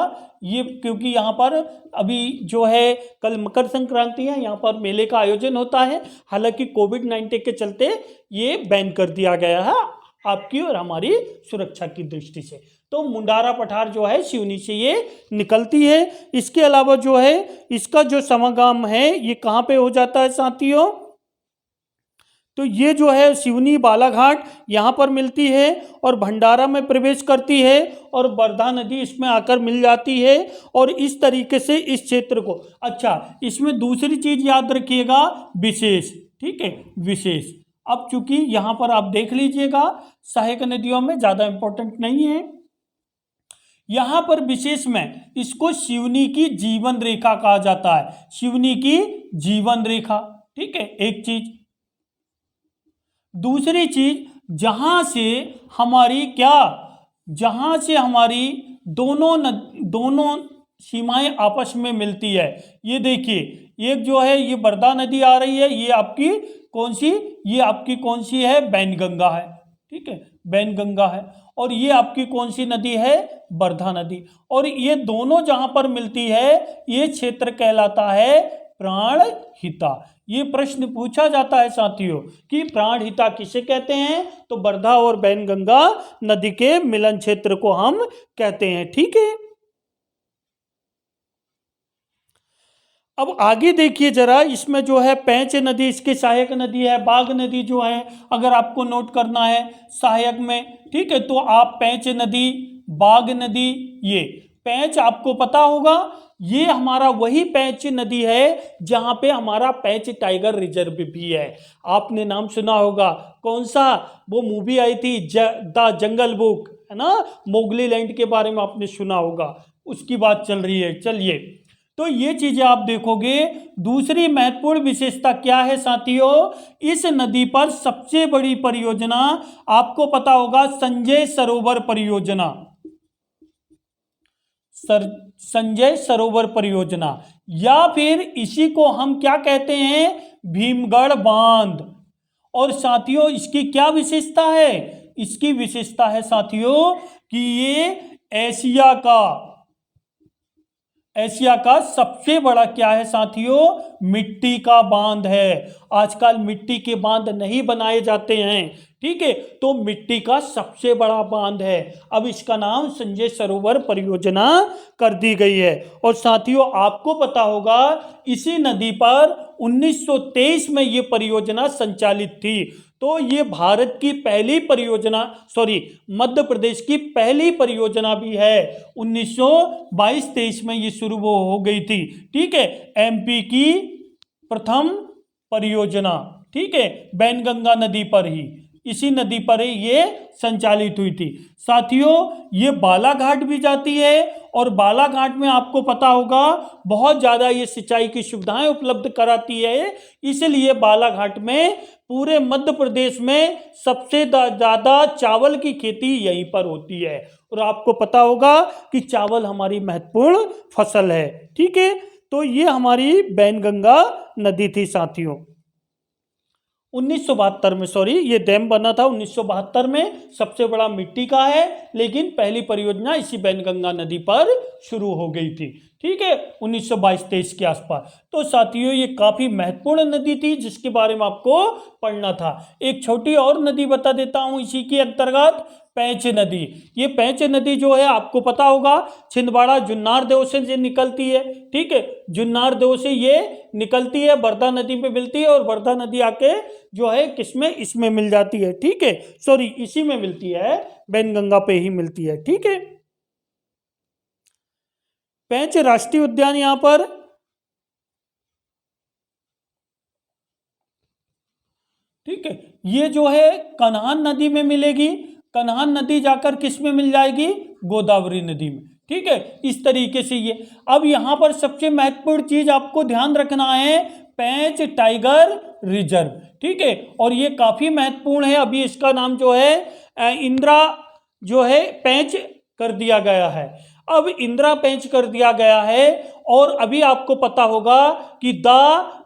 ये, क्योंकि यहाँ पर अभी जो है कल मकर संक्रांति है, यहाँ पर मेले का आयोजन होता है। हालांकि कोविड-19 के चलते ये बैन कर दिया गया है आपकी और हमारी सुरक्षा की दृष्टि से। तो मुंडारा पठार जो है सिवनी से ये निकलती है। इसके अलावा जो है इसका जो समागम है ये कहाँ पे हो जाता है साथियों, तो ये जो है सिवनी बालाघाट यहाँ पर मिलती है और भंडारा में प्रवेश करती है और वर्धा नदी इसमें आकर मिल जाती है। और इस तरीके से इस क्षेत्र को, अच्छा इसमें दूसरी चीज याद रखिएगा, विशेष, ठीक है, विशेष। अब चूंकि यहाँ पर आप देख लीजिएगा सहायक नदियों में ज़्यादा इंपॉर्टेंट नहीं है, यहाँ पर विशेष में इसको सिवनी की जीवन रेखा कहा जाता है, सिवनी की जीवन रेखा, ठीक है, एक चीज। दूसरी चीज, जहां से हमारी क्या, जहां से हमारी दोनों सीमाएं आपस में मिलती है। ये देखिए, एक जो है ये वर्धा नदी आ रही है, ये आपकी कौन सी, ये आपकी कौन सी है, बैनगंगा है, ठीक है, बैनगंगा है। और ये आपकी कौन सी नदी है, वर्धा नदी। और ये दोनों जहां पर मिलती है ये क्षेत्र कहलाता है प्राणहिता। ये प्रश्न पूछा जाता है साथियों कि प्राणहिता किसे कहते हैं, तो वर्धा और बैनगंगा नदी के मिलन क्षेत्र को हम कहते हैं, ठीक है। अब आगे देखिए जरा, इसमें जो है पैंच नदी इसकी सहायक नदी है, बाघ नदी जो है अगर आपको नोट करना है सहायक में, ठीक है, तो आप पैंच नदी, बाघ नदी, ये पैंच आपको पता होगा ये हमारा वही पैंच नदी है जहां पे हमारा पैंच टाइगर रिजर्व भी है। आपने नाम सुना होगा, कौन सा, वो मूवी आई थी द जंगल बुक, है ना, मोगली लैंड के बारे में आपने सुना होगा, उसकी बात चल रही है। चलिए, तो ये चीजें आप देखोगे। दूसरी महत्वपूर्ण विशेषता क्या है साथियों, इस नदी पर सबसे बड़ी परियोजना आपको पता होगा संजय सरोवर परियोजना, संजय सरोवर परियोजना, या फिर इसी को हम क्या कहते हैं, भीमगढ़ बांध। और साथियों इसकी क्या विशेषता है, इसकी विशेषता है साथियों कि ये एशिया का सबसे बड़ा क्या है साथियों, मिट्टी का बांध है। आजकल मिट्टी के बांध नहीं बनाए जाते हैं, ठीक है, तो मिट्टी का सबसे बड़ा बांध है। अब इसका नाम संजय सरोवर परियोजना कर दी गई है। और साथियों आपको पता होगा इसी नदी पर 1923 में ये परियोजना संचालित थी। तो ये भारत की पहली परियोजना, मध्य प्रदेश की पहली परियोजना भी है। 1922-23 में ये शुरू हो गई थी, ठीक है, एमपी की प्रथम परियोजना, ठीक है, बैनगंगा नदी पर ही, इसी नदी पर ये संचालित हुई थी। साथियों ये बालाघाट भी जाती है और बालाघाट में आपको पता होगा बहुत ज़्यादा ये सिंचाई की सुविधाएं उपलब्ध कराती है। इसलिए बालाघाट में पूरे मध्य प्रदेश में सबसे ज़्यादा चावल की खेती यहीं पर होती है। और आपको पता होगा कि चावल हमारी महत्वपूर्ण फसल है, ठीक है। तो ये हमारी बैनगंगा नदी थी साथियों। 1972 में, ये डैम बना था 1972 में, सबसे बड़ा मिट्टी का है, लेकिन पहली परियोजना इसी बैनगंगा नदी पर शुरू हो गई थी, ठीक है, 1922-23 के आसपास। तो साथियों ये काफी महत्वपूर्ण नदी थी जिसके बारे में आपको पढ़ना था। एक छोटी और नदी बता देता हूं इसी के अंतर्गत, पैंच नदी। ये पैंच नदी जो है आपको पता होगा छिंदवाड़ा जुन्नार देव से ये निकलती है, ठीक है, जुन्नार देव से ये निकलती है, वर्धा नदी में मिलती है और वर्धा नदी आके जो है किसमें, इसमें मिल जाती है, ठीक है, इसी में मिलती है, बैनगंगा पे ही मिलती है, ठीक है। पैंच राष्ट्रीय उद्यान यहां पर, ठीक है, ये जो है कन्हान नदी में मिलेगी। कन्हान नदी जाकर किस में मिल जाएगी, गोदावरी नदी में, ठीक है, इस तरीके से ये। अब यहां पर सबसे महत्वपूर्ण चीज आपको ध्यान रखना है, पैंच टाइगर रिजर्व, ठीक है, और ये काफी महत्वपूर्ण है। अभी इसका नाम जो है इंदिरा जो है पैंच कर दिया गया है। अब इंदिरा पेंच कर दिया गया है। और अभी आपको पता होगा कि द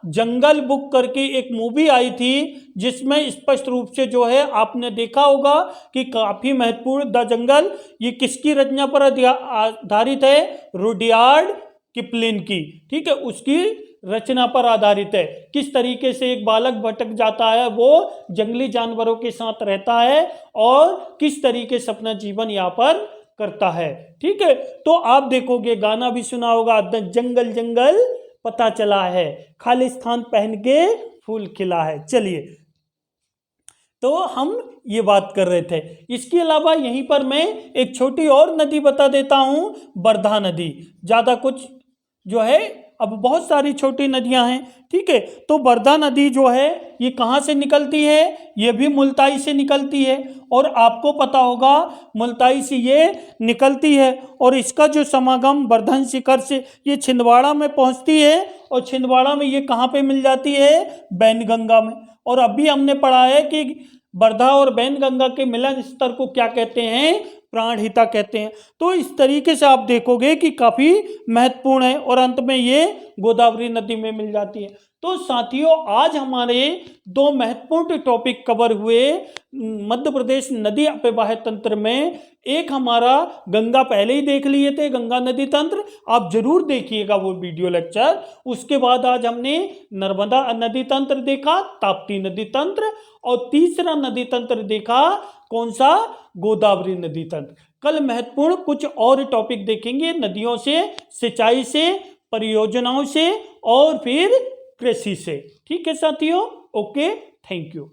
जंगल बुक करके एक मूवी आई थी, जिसमें स्पष्ट रूप से जो है आपने देखा होगा कि काफी महत्वपूर्ण द जंगल, ये किसकी रचना पर आधारित है? रुडयार्ड किपलिन की, ठीक है, उसकी रचना पर आधारित है। किस तरीके से एक बालक भटक जाता है, वो जंगली जानवरों के साथ रहता है और किस तरीके से अपना जीवन यापन करता है। ठीक है, तो आप देखोगे, गाना भी सुना होगा, जंगल जंगल पता चला है, खालिस्तान पहन के फूल खिला है। चलिए, तो हम ये बात कर रहे थे। इसके अलावा यहीं पर मैं एक छोटी और नदी बता देता हूं, वर्धा नदी। ज्यादा कुछ जो है, अब बहुत सारी छोटी नदियां हैं, ठीक है। तो वर्धा नदी जो है ये कहाँ से निकलती है? ये भी मुल्ताई से निकलती है। और आपको पता होगा मुल्ताई से ये निकलती है और इसका जो समागम वर्धन शिखर से ये छिंदवाड़ा में पहुंचती है। और छिंदवाड़ा में ये कहाँ पे मिल जाती है? बैनगंगा में। और अभी हमने पढ़ा है कि वर्धा और बैनगंगा के मिलन स्थल को क्या कहते हैं? प्राणहिता कहते हैं। तो इस तरीके से आप देखोगे कि काफी महत्वपूर्ण है और अंत में ये गोदावरी नदी में मिल जाती है। तो साथियों, आज हमारे दो महत्वपूर्ण टॉपिक कवर हुए मध्य प्रदेश नदी अपवाह तंत्र में। एक हमारा गंगा पहले ही देख लिए थे, गंगा नदी तंत्र, आप जरूर देखिएगा वो वीडियो लेक्चर। उसके बाद आज हमने नर्मदा नदी तंत्र देखा, ताप्ती नदी तंत्र, और तीसरा नदी तंत्र देखा, कौन सा? गोदावरी नदी तंत्र। कल महत्वपूर्ण कुछ और टॉपिक देखेंगे, नदियों से, सिंचाई से, परियोजनाओं से और फिर कृषि से। ठीक है साथियों, ओके, थैंक यू।